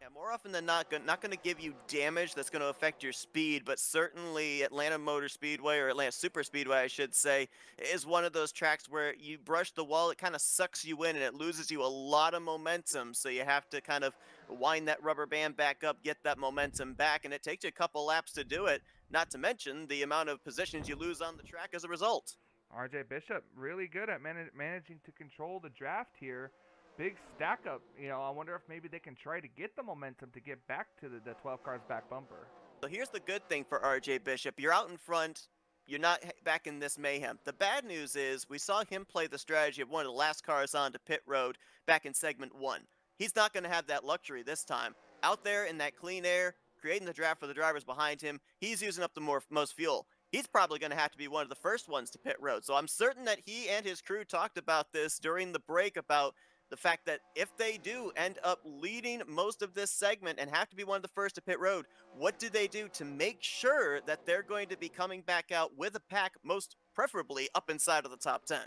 Yeah, more often than not going to give you damage that's going to affect your speed, but certainly Atlanta Motor Speedway, or Atlanta Super Speedway, I should say, is one of those tracks where you brush the wall, it kind of sucks you in, and it loses you a lot of momentum, so you have to kind of wind that rubber band back up, get that momentum back, and it takes you a couple laps to do it, not to mention the amount of positions you lose on the track as a result. RJ Bishop really good at managing to control the draft here. Big stack up, I wonder if maybe they can try to get the momentum to get back to the 12 cars back bumper. So here's the good thing for RJ Bishop. You're out in front. You're not back in this mayhem. The bad news is we saw him play the strategy of one of the last cars on to pit road back in segment 1. He's not going to have that luxury this time. Out there in that clean air, creating the draft for the drivers behind him, he's using up the most fuel. he's probably going to have to be one of the first ones to pit road. So I'm certain that he and his crew talked about this during the break about the fact that if they do end up leading most of this segment and have to be one of the first to pit road, what do they do to make sure that they're going to be coming back out with a pack, most preferably up inside of the top 10?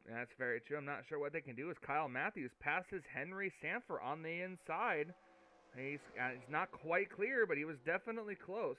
That's very true. I'm not sure what they can do as Kyle Matthews passes Henry Sanford on the inside. He's not quite clear, but he was definitely close.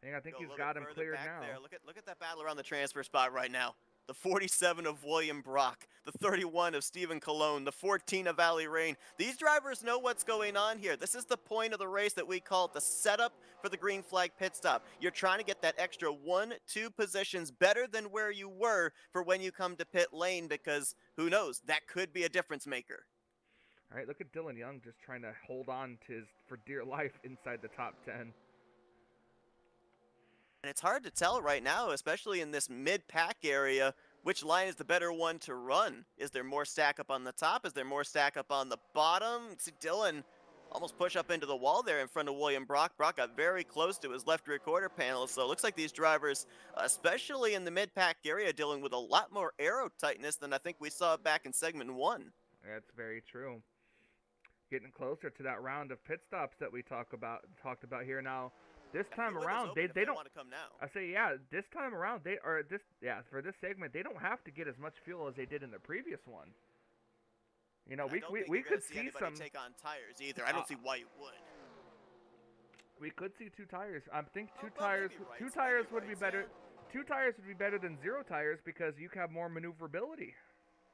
And I think he's got him cleared now. There. Look at that battle around the transfer spot right now. The 47 of William Brock, the 31 of Stephen Colon, the 14 of Ali Rain. These drivers know what's going on here. This is the point of the race that we call the setup for the green flag pit stop. You're trying to get that extra 1-2 positions better than where you were for when you come to pit lane, because who knows, that could be a difference maker. All right, look at Dylan Young just trying to hold on to his for dear life inside the top 10. And it's hard to tell right now, especially in this mid-pack area, which line is the better one to run. Is there more stack up on the top? Is there more stack up on the bottom? See Dylan almost push up into the wall there in front of William Brock. Brock got very close to his left rear quarter panel, so it looks like these drivers, especially in the mid-pack area, dealing with a lot more aero tightness than I think we saw back in segment 1. That's very true. Getting closer to that round of pit stops that we talked about here now. This time around, they don't want to come now. I say this time around for this segment they don't have to get as much fuel as they did in the previous one. You know, we could see some take on tires either. I don't see why you would. We could see 2 tires. I think two tires would be better. Yeah. 2 tires would be better than 0 tires because you have more maneuverability.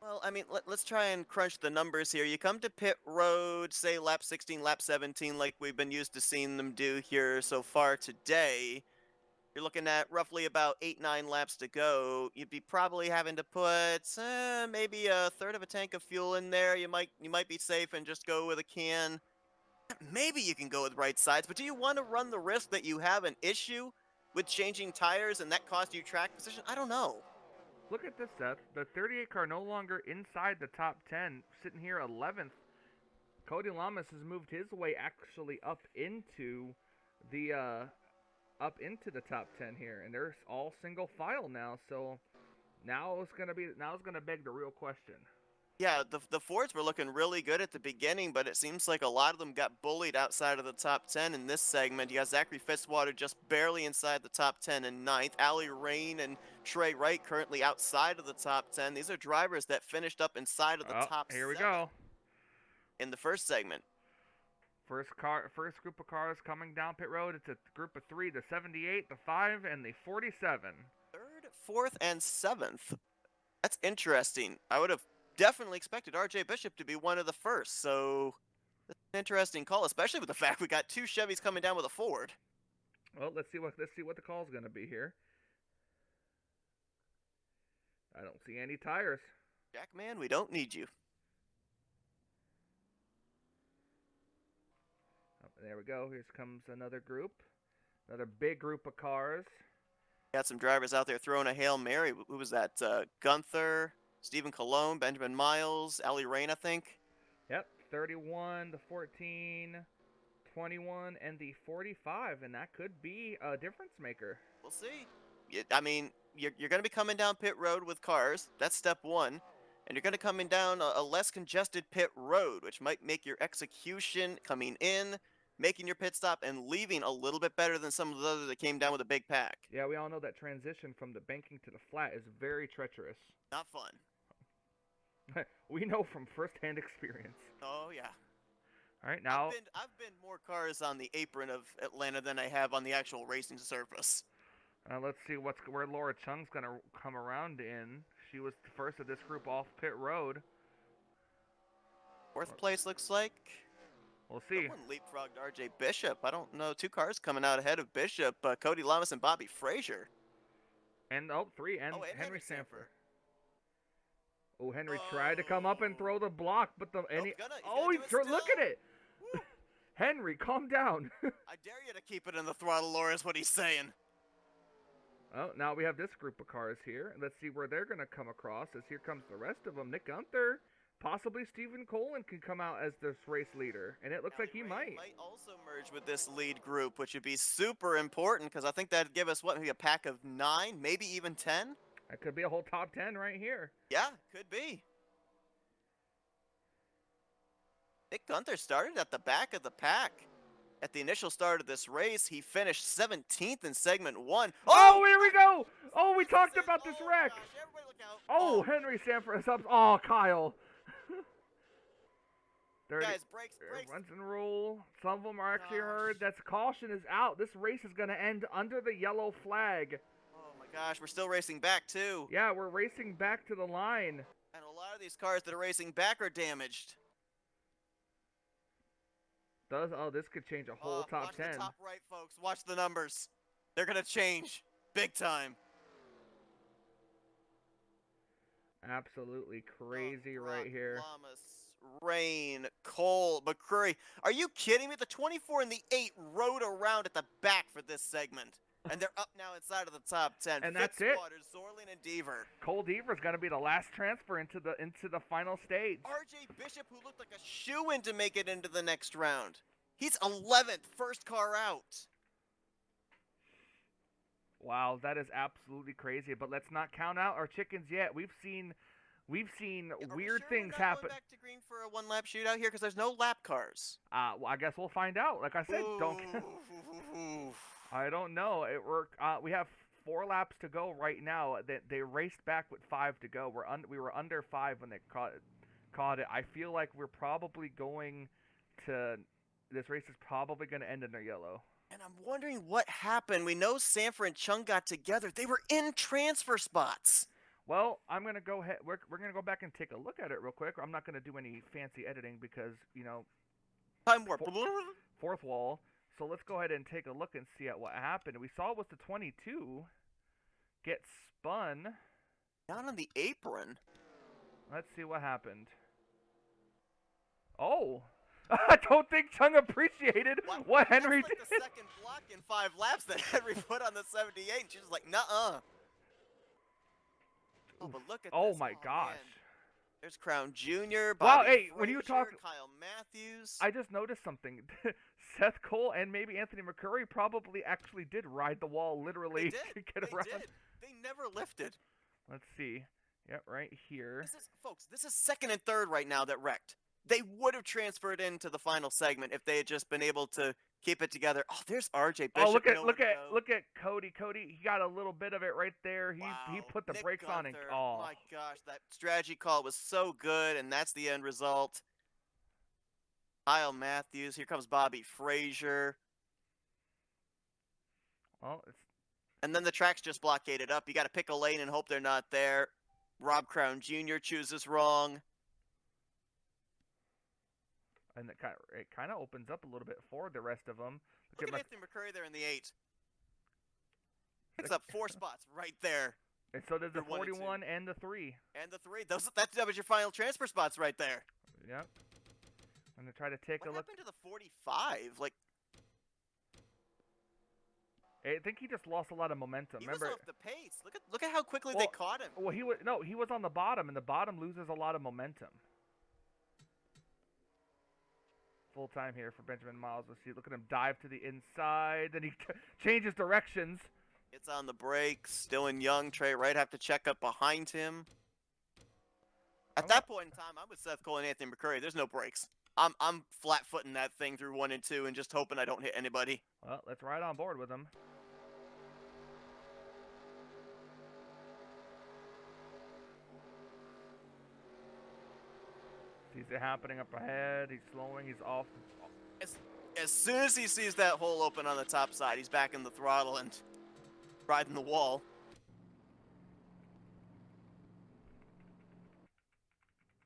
Well, I mean, let's try and crunch the numbers here. You come to pit road, say lap 16, lap 17, like we've been used to seeing them do here so far today. You're looking at roughly about 8-9 laps to go. You'd be probably having to put maybe a third of a tank of fuel in there. You might be safe and just go with a can. Maybe you can go with right sides, but do you want to run the risk that you have an issue with changing tires and that costs you track position? I don't know. Look at this, Seth. The 38 car no longer inside the top 10, sitting here 11th. Cody Lamas has moved his way actually up into the top 10 here, and they're all single file now. So now it's gonna beg the real question. Yeah, the Fords were looking really good at the beginning, but it seems like a lot of them got bullied outside of the top 10 in this segment. You got Zachary Fitzwater just barely inside the top 10 in 9th. Ali Rain and Trey Wright currently outside of the top 10. These are drivers that finished up inside of the top 7 here we go. In the first segment. First group of cars coming down pit road. It's a group of 3, the 78, the 5, and the 47. 3rd, 4th, and 7th. That's interesting. I would have definitely expected RJ Bishop to be one of the first, so that's an interesting call, especially with the fact we got 2 Chevys coming down with a Ford. Well, let's see what the call's gonna be here. I don't see any tires. Jackman, we don't need you. Oh, there we go. Here comes another group, another big group of cars. Got some drivers out there throwing a Hail Mary. Who was that? Gunther, Stephen Colon, Benjamin Miles, Ali Rain, I think. Yep, 31, the 14, 21, and the 45, and that could be a difference maker. We'll see. I mean, you're going to be coming down pit road with cars. That's step 1. And you're going to come in down a less congested pit road, which might make your execution coming in, making your pit stop, and leaving a little bit better than some of the others that came down with a big pack. Yeah, we all know that transition from the banking to the flat is very treacherous. Not fun. We know from first-hand experience. Oh, yeah. All right, now I've been more cars on the apron of Atlanta than I have on the actual racing surface. Let's see where Laura Chung's going to come around in. She was the first of this group off pit road. 4th place looks like. We'll see. Someone leapfrogged RJ Bishop. I don't know. 2 cars coming out ahead of Bishop. Cody Lamas and Bobby Frazier. And 3 and Henry Sanford. Oh, Henry Oh. tried to come up and throw the block, but look at it. Henry, calm down. I dare you to keep it in the throttle, Laura, is what he's saying. Oh, now we have this group of cars here. Let's see where they're going to come across, as here comes the rest of them. Nick Gunther possibly Stephen Colin can come out as this race leader, and it looks like he might. Might also merge with this lead group, which would be super important because I think that'd give us what, maybe a pack of 9, maybe even 10. That could be a whole top 10 right here. Yeah, could be. Nick Gunther started at the back of the pack. At the initial start of this race, he finished 17th in segment 1. Oh, here we go! Oh, we talked about this wreck! Gosh, everybody look out. Oh, Henry Sanford is up. Oh, Kyle. 30. Guys, brakes. Runs and rule. Some of them are actually heard. That's caution is out. This race is going to end under the yellow flag. Oh my gosh, we're still racing back too. Yeah, we're racing back to the line. And a lot of these cars that are racing back are damaged. This could change a whole top watch 10. the top right, folks. Watch the numbers. They're going to change big time. Absolutely crazy right here. Lamas, Rain, Cole, McCurry. Are you kidding me? The 24 and the 8 rode around at the back for this segment. And they're up now inside of the top 10. And that's it. Zorlin and Deaver. Cole Deaver's going to be the last transfer into the final stage. RJ Bishop, who looked like a shoo-in to make it into the next round. He's 11th, first car out. Wow, that is absolutely crazy. But let's not count out our chickens yet. We've seen weird things happen. Going back to green for a one-lap shootout here because there's no lap cars. Well, I guess we'll find out. Like I said, I don't know. We have 4 laps to go right now. They raced back with 5 to go. We were under 5 when they caught it. I feel like we're probably going to. This race is probably going to end in a yellow. And I'm wondering what happened. We know Sanford and Chung got together. They were in transfer spots. Well, I'm going to go ahead. We're going to go back and take a look at it real quick. I'm not going to do any fancy editing because, Time warp. Fourth wall. So let's go ahead and take a look and see at what happened. We saw was the 22 get spun. Down on the apron. Let's see what happened. Oh. I don't think Chung appreciated what Henry did. That's like the second block in 5 laps that Henry put on the 78. And she was like, nuh-uh. Oh, but look at this. Oh, my gosh. Man. There's Crown Jr., Wow, Bobby hey, when you Frazier, talk, Kyle Matthews. I just noticed something. Seth Cole and maybe Anthony McCurry probably actually did ride the wall literally to get around. Did. They never lifted. Let's see. Yep, right here. This is second and third right now that wrecked. They would have transferred into the final segment if they had just been able to keep it together. Oh, there's RJ Bishop. Oh, look at Cody. Cody, he got a little bit of it right there. He put the Nick brakes on and Gunther, oh my gosh, that strategy call was so good, and that's the end result. Kyle Matthews, here comes Bobby Frazier. Well, and then the track's just blockaded up. You got to pick a lane and hope they're not there. Rob Crown Jr. chooses wrong. And it kind of opens up a little bit for the rest of them. Look at Anthony McCurry there in the 8. Picks up 4 spots right there. And so does the 41 and the 3. And the 3. That was your final transfer spots right there. Yep. I'm going to try to take a look. What happened to the 45? Like, I think he just lost a lot of momentum. He Remember, was off the pace. Look at how quickly they caught him. Well, he was on the bottom, and the bottom loses a lot of momentum. Full time here for Benjamin Miles. Let's see. Look at him dive to the inside. Then he changes directions. It's on the brakes. Dylan Young, Trey Wright have to check up behind him. At that point in time, I'm with Seth Cole and Anthony McCurry. There's no brakes. I'm flat-footing that thing through 1 and 2 and just hoping I don't hit anybody. Well, let's ride on board with him. Sees it happening up ahead. He's slowing. He's off. As soon as he sees that hole open on the top side, he's back in the throttle and riding the wall.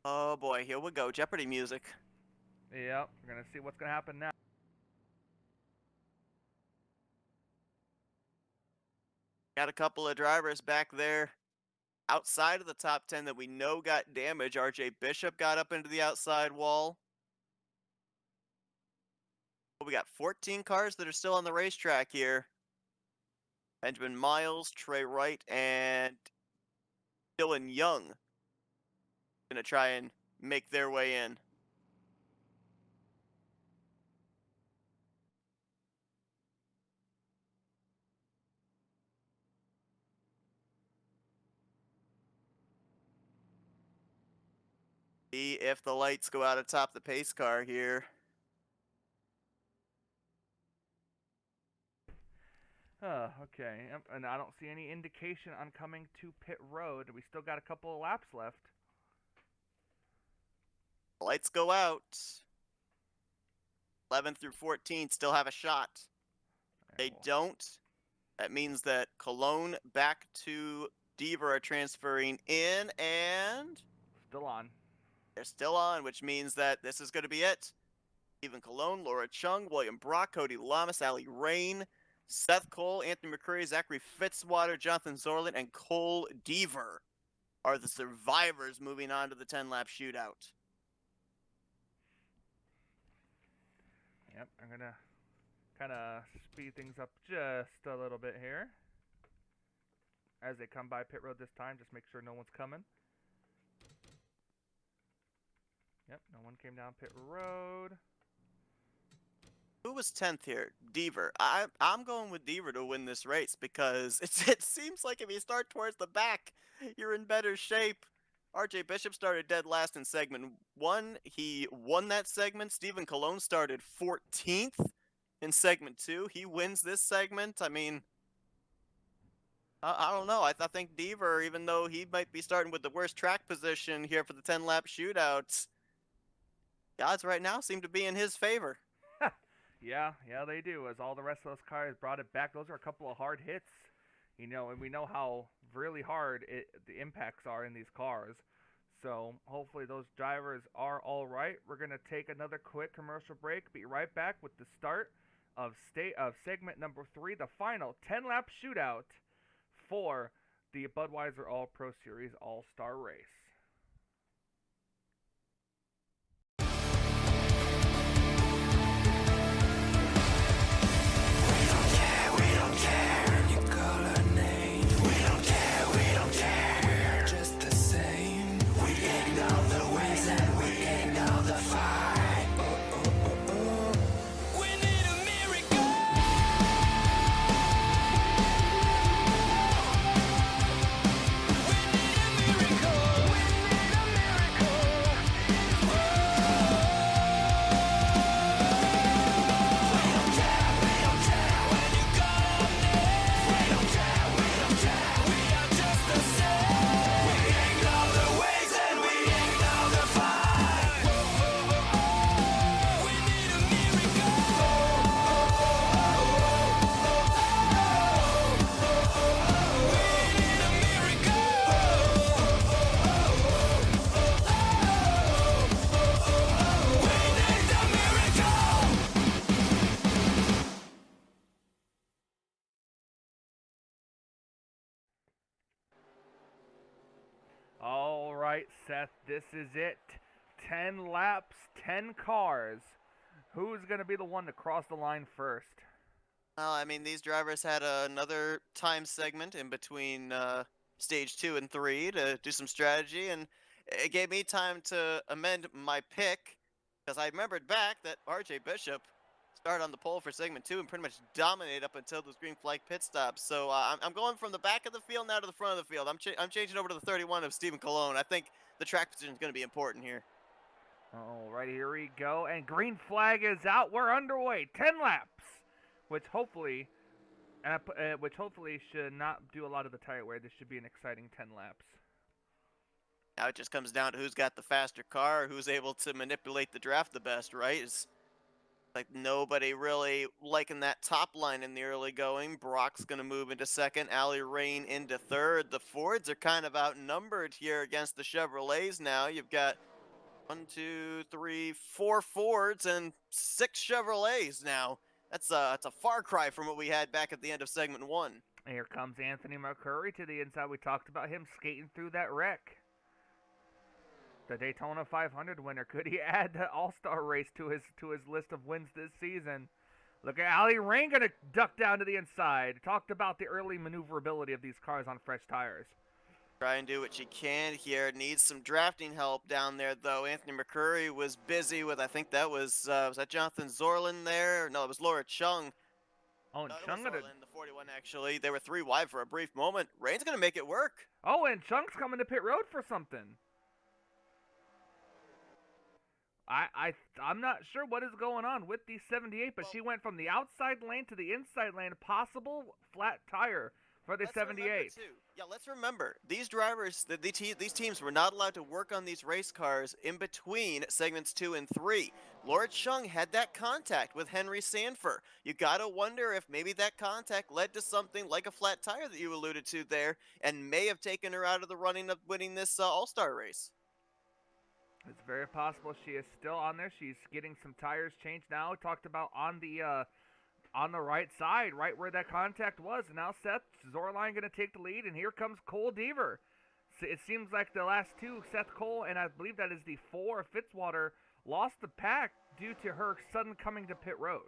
Oh boy, here we go. Jeopardy music. Yep, we're going to see what's going to happen now. Got a couple of drivers back there outside of the top 10 that we know got damage. RJ Bishop got up into the outside wall. We got 14 cars that are still on the racetrack here. Benjamin Miles, Trey Wright, and Dylan Young gonna try and make their way in. See if the lights go out atop the pace car here. Okay. Yep, and I don't see any indication on coming to pit road. We still got a couple of laps left. Lights go out. 11 through 14 still have a shot. They don't. That means that Cologne back to Deaver are transferring in, and Still on. they're still on, which means that this is going to be it. Stephen Cologne, Laura Chung, William Brock, Cody Lamas, Ali Rain, Seth Cole, Anthony McCurry, Zachary Fitzwater, Jonathan Zorlin, and Cole Deaver are the survivors moving on to the 10-lap shootout. Yep, I'm going to kind of speed things up just a little bit here. As they come by pit road this time, just make sure no one's coming. Yep, no one came down pit road. Who was 10th here? Deaver. I'm going with Deaver to win this race because it seems like if you start towards the back, you're in better shape. RJ Bishop started dead last in segment 1. He won that segment. Stephen Cologne started 14th in segment 2. He wins this segment. I mean, I don't know. I think Deaver, even though he might be starting with the worst track position here for the 10-lap shootouts, the odds right now seem to be in his favor. Yeah, they do. As all the rest of those cars brought it back, those are a couple of hard hits, and we know how really hard the impacts are in these cars. So hopefully those drivers are all right. We're gonna take another quick commercial break. Be right back with the start of segment number 3, the final 10-lap shootout for the Budweiser All Pro Series All-Star Race. All right, Seth, this is it. 10 laps, 10 cars. Who's going to be the one to cross the line first? Well, I mean, these drivers had another time segment in between stage 2 and 3 to do some strategy, and it gave me time to amend my pick because I remembered back that RJ Bishop started on the pole for segment 2 and pretty much dominated up until those green flag pit stops. So I'm going from the back of the field now to the front of the field. I'm changing over to the 31 of Stephen Cologne. I think the track position is going to be important here. All right, here we go, and green flag is out. We're underway. 10 laps, which hopefully should not do a lot of the tire wear. This should be an exciting 10 laps. Now it just comes down to who's got the faster car, who's able to manipulate the draft the best, right? It's like nobody really liking that top line in the early going. Brock's going to move into second, Ali Rain into third. The Fords are kind of outnumbered here against the Chevrolets now. You've got 4 Fords and 6 Chevrolets now. That's a far cry from what we had back at the end of segment 1. Here comes Anthony McCurry to the inside. We talked about him skating through that wreck. The Daytona 500 winner. Could he add the All-Star race to his list of wins this season? Look at Ali Rain going to duck down to the inside. Talked about the early maneuverability of these cars on fresh tires. Try and do what she can here. Needs some drafting help down there, though. Anthony McCurry was busy with, I think that was that Jonathan Zorlin there? No, it was Laura Chung. Oh, and No, it was Chung got Zorlin, the 41, actually. They were 3 wide for a brief moment. Rain's going to make it work. Oh, and Chung's coming to pit road for something. I'm not sure what is going on with the 78, but she went from the outside lane to the inside lane. Possible flat tire for the 78. Yeah, let's remember, these drivers, these teams were not allowed to work on these race cars in between segments 2 and 3. Laura Chung had that contact with Henry Sanford. You gotta wonder if maybe that contact led to something like a flat tire that you alluded to there, and may have taken her out of the running of winning this All-Star race. It's very possible she is still on there. She's getting some tires changed now. Talked about on the right side, right where that contact was. And now Seth Zorline going to take the lead, and here comes Cole Deaver. So it seems like the last two, Seth Cole, and I believe that is the 4, Fitzwater, lost the pack due to her sudden coming to pit road.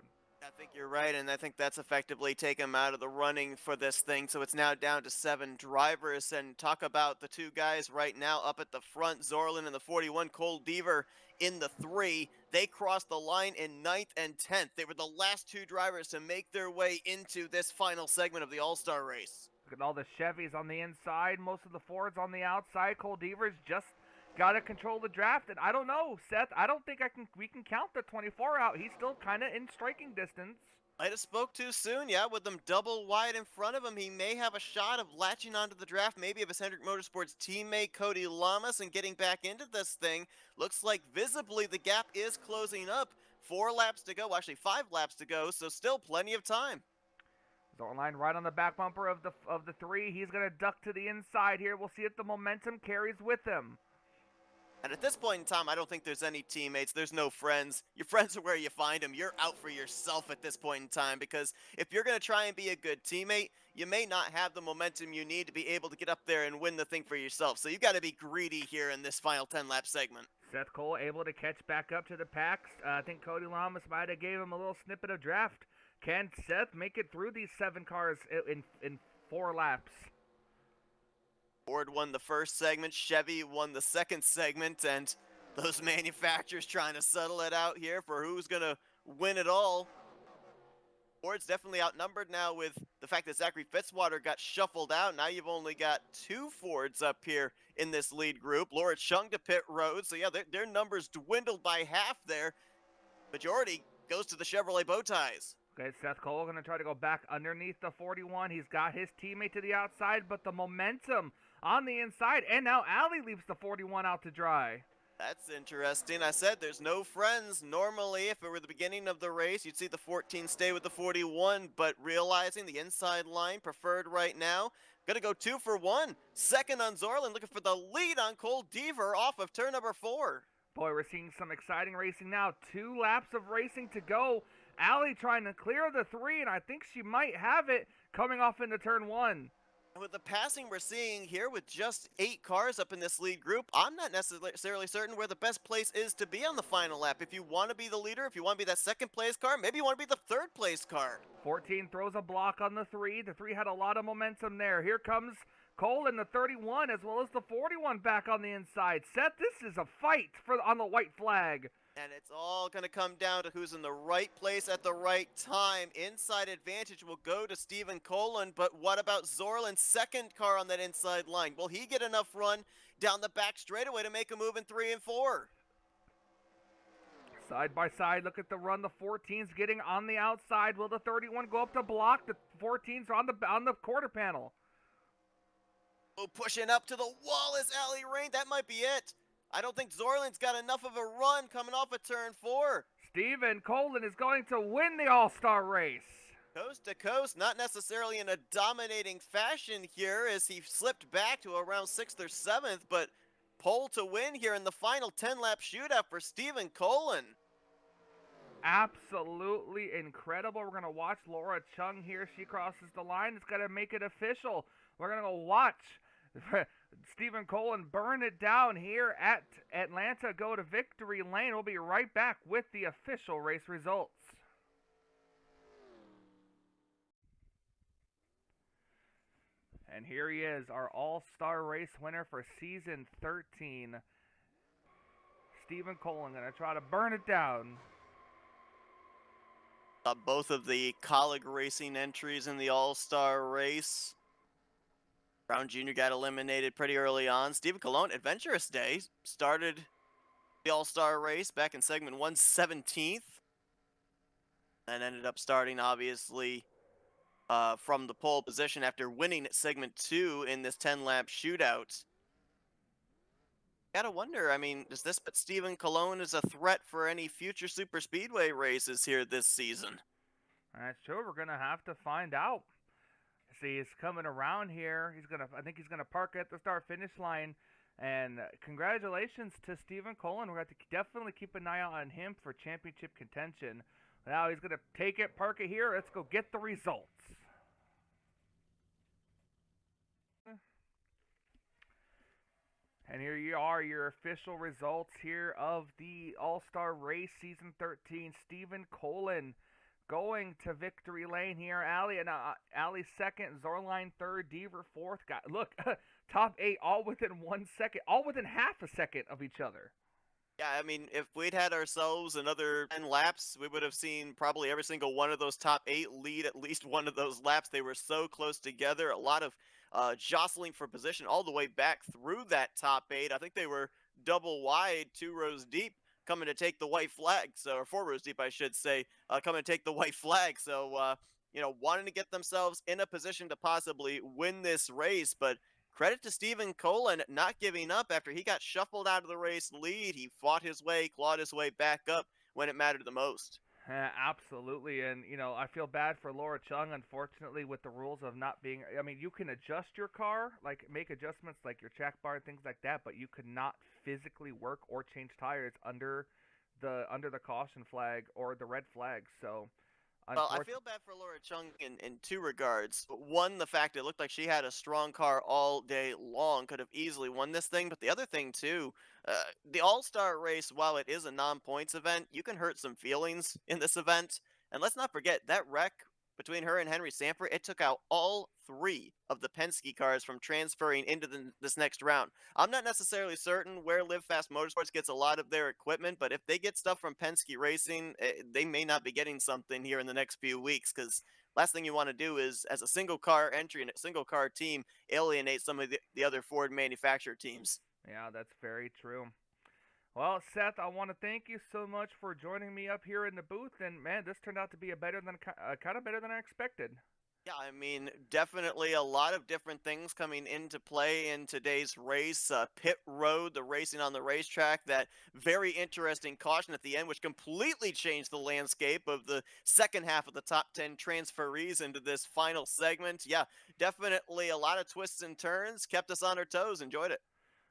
I think you're right, and I think that's effectively taken them out of the running for this thing. So it's now down to 7 drivers. And talk about the 2 guys right now up at the front, Zorlin in the 41, Cole Deaver in the 3. They crossed the line in 9th and 10th. They were the last 2 drivers to make their way into this final segment of the All-Star race. Look at all the Chevys on the inside, most of the Fords on the outside. Cole Deaver's just got to control the draft, and I don't know, Seth. I don't think we can count the 24 out. He's still kind of in striking distance. Might have spoke too soon, yeah. With them double wide in front of him, he may have a shot of latching onto the draft, maybe of his Hendrick Motorsports teammate Cody Lamas, and getting back into this thing. Looks like visibly the gap is closing up. 4 laps to go, actually 5 laps to go, so still plenty of time. Zorline right on the back bumper of the 3. He's going to duck to the inside here. We'll see if the momentum carries with him. And at this point in time, I don't think there's any teammates. There's no friends. Your friends are where you find them. You're out for yourself at this point in time, because if you're going to try and be a good teammate, you may not have the momentum you need to be able to get up there and win the thing for yourself. So you got to be greedy here in this final 10-lap segment. Seth Cole able to catch back up to the packs. I think Cody Lamas might have gave him a little snippet of draft. Can Seth make it through these 7 cars in 4 laps? Ford won the first segment, Chevy won the second segment, and those manufacturers trying to settle it out here for who's going to win it all. Ford's definitely outnumbered now with the fact that Zachary Fitzwater got shuffled out. Now you've only got 2 Fords up here in this lead group. Laura Chung to pit road, so yeah, their numbers dwindled by half there. Majority goes to the Chevrolet bow ties. Okay, Seth Cole going to try to go back underneath the 41. He's got his teammate to the outside, but the momentum on the inside, and now Allie leaves the 41 out to dry. That's interesting. I said there's no friends. Normally, if it were the beginning of the race, you'd see the 14 stay with the 41, but realizing the inside line preferred right now, gonna go 2 for 1. Second on Zorlin, looking for the lead on Cole Deaver off of turn number 4. Boy, we're seeing some exciting racing now. 2 laps of racing to go. Allie trying to clear the 3, and I think she might have it coming off into turn 1. With the passing we're seeing here with just 8 cars up in this lead group, I'm not necessarily certain where the best place is to be on the final lap. If you want to be the leader, if you want to be that second place car, maybe you want to be the third place car. 14 throws a block on the 3. The 3 had a lot of momentum there. Here comes Cole in the 31 as well as the 41 back on the inside. Seth, this is a fight on the white flag. And it's all going to come down to who's in the right place at the right time. Inside advantage will go to Stephen Colin, but what about Zorlin's second car on that inside line? Will he get enough run down the back straightaway to make a move in 3 and 4? Side by side, look at the run. The 14's getting on the outside. Will the 31 go up to block? The 14's on the quarter panel. Oh, pushing up to the wall is Allie Rain. That might be it. I don't think Zorlin's got enough of a run coming off of turn 4. Stephen Colin is going to win the All-Star race. Coast to coast, not necessarily in a dominating fashion here as he slipped back to around 6th or 7th, but pole to win here in the final 10-lap shootout for Stephen Colin. Absolutely incredible. We're going to watch Laura Chung here. She crosses the line. It's going to make it official. We're going to go watch Stephen Colin burn it down here at Atlanta. Go to victory lane. We'll be right back with the official race results. And here he is, our all-star race winner for season 13. Stephen Colin gonna try to burn it down. Both of the Colleague Racing entries in the All-Star race. Brown Jr. got eliminated pretty early on. Stephen Colon, Adventurous Day, started the All-Star race back in segment 117th. And ended up starting, obviously, from the pole position after winning segment 2 in this 10-lap shootout. Gotta wonder, I mean, does this put Stephen Colon as a threat for any future super speedway races here this season? That's true. We're gonna have to find out. See, he's coming around here. I think he's gonna park at the start-finish line. And congratulations to Stephen Colon. We're going to definitely keep an eye out on him for championship contention. Now he's going to take it, park it here. Let's go get the results. And here you are, your official results here of the All-Star Race Season 13. Stephen Colon going to victory lane here. Allie second, Zorline third, Deaver fourth. Look, top 8 all within 1 second, all within half a second of each other. Yeah, I mean, if we'd had ourselves another 10 laps, we would have seen probably every single one of those top 8 lead at least one of those laps. They were so close together. A lot of jostling for position all the way back through that top 8. I think they were double wide, 2 rows deep, coming to take the white flag. So, or 4 rows deep, I should say, coming to take the white flag. So, wanting to get themselves in a position to possibly win this race. But credit to Stephen Colon not giving up after he got shuffled out of the race lead. He fought his way, clawed his way back up when it mattered the most. Absolutely, and I feel bad for Laura Chung, unfortunately, with the rules of not being. I mean, you can adjust your car, like make adjustments like your track bar and things like that, but you could not physically work or change tires under the caution flag or the red flag. So, well, I feel bad for Laura Chung in 2 regards. One, the fact it looked like she had a strong car all day long, could have easily won this thing. But the other thing, too, the All-Star race, while it is a non-points event, you can hurt some feelings in this event. And let's not forget, that wreck between her and Henry Sanford, it took out all 3 of the Penske cars from transferring into this next round. I'm not necessarily certain where Live Fast Motorsports gets a lot of their equipment, but if they get stuff from Penske Racing, they may not be getting something here in the next few weeks, because last thing you want to do is, as a single car entry and a single car team, alienate some of the other Ford manufacturer teams. Yeah, that's very true. Well, Seth, I want to thank you so much for joining me up here in the booth, and man, this turned out to be kind of better than I expected. Yeah, I mean, definitely a lot of different things coming into play in today's race. Pit road, the racing on the racetrack, that very interesting caution at the end, which completely changed the landscape of the second half of the top 10 transferees into this final segment. Yeah, definitely a lot of twists and turns, kept us on our toes, enjoyed it.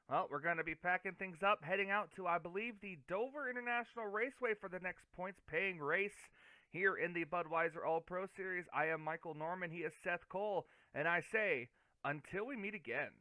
Well, we're going to be packing things up, heading out to, I believe, the Dover International Raceway for the next points-paying race here in the Budweiser All-Pro Series. I am Michael Norman. He is Seth Cole. And I say, until we meet again.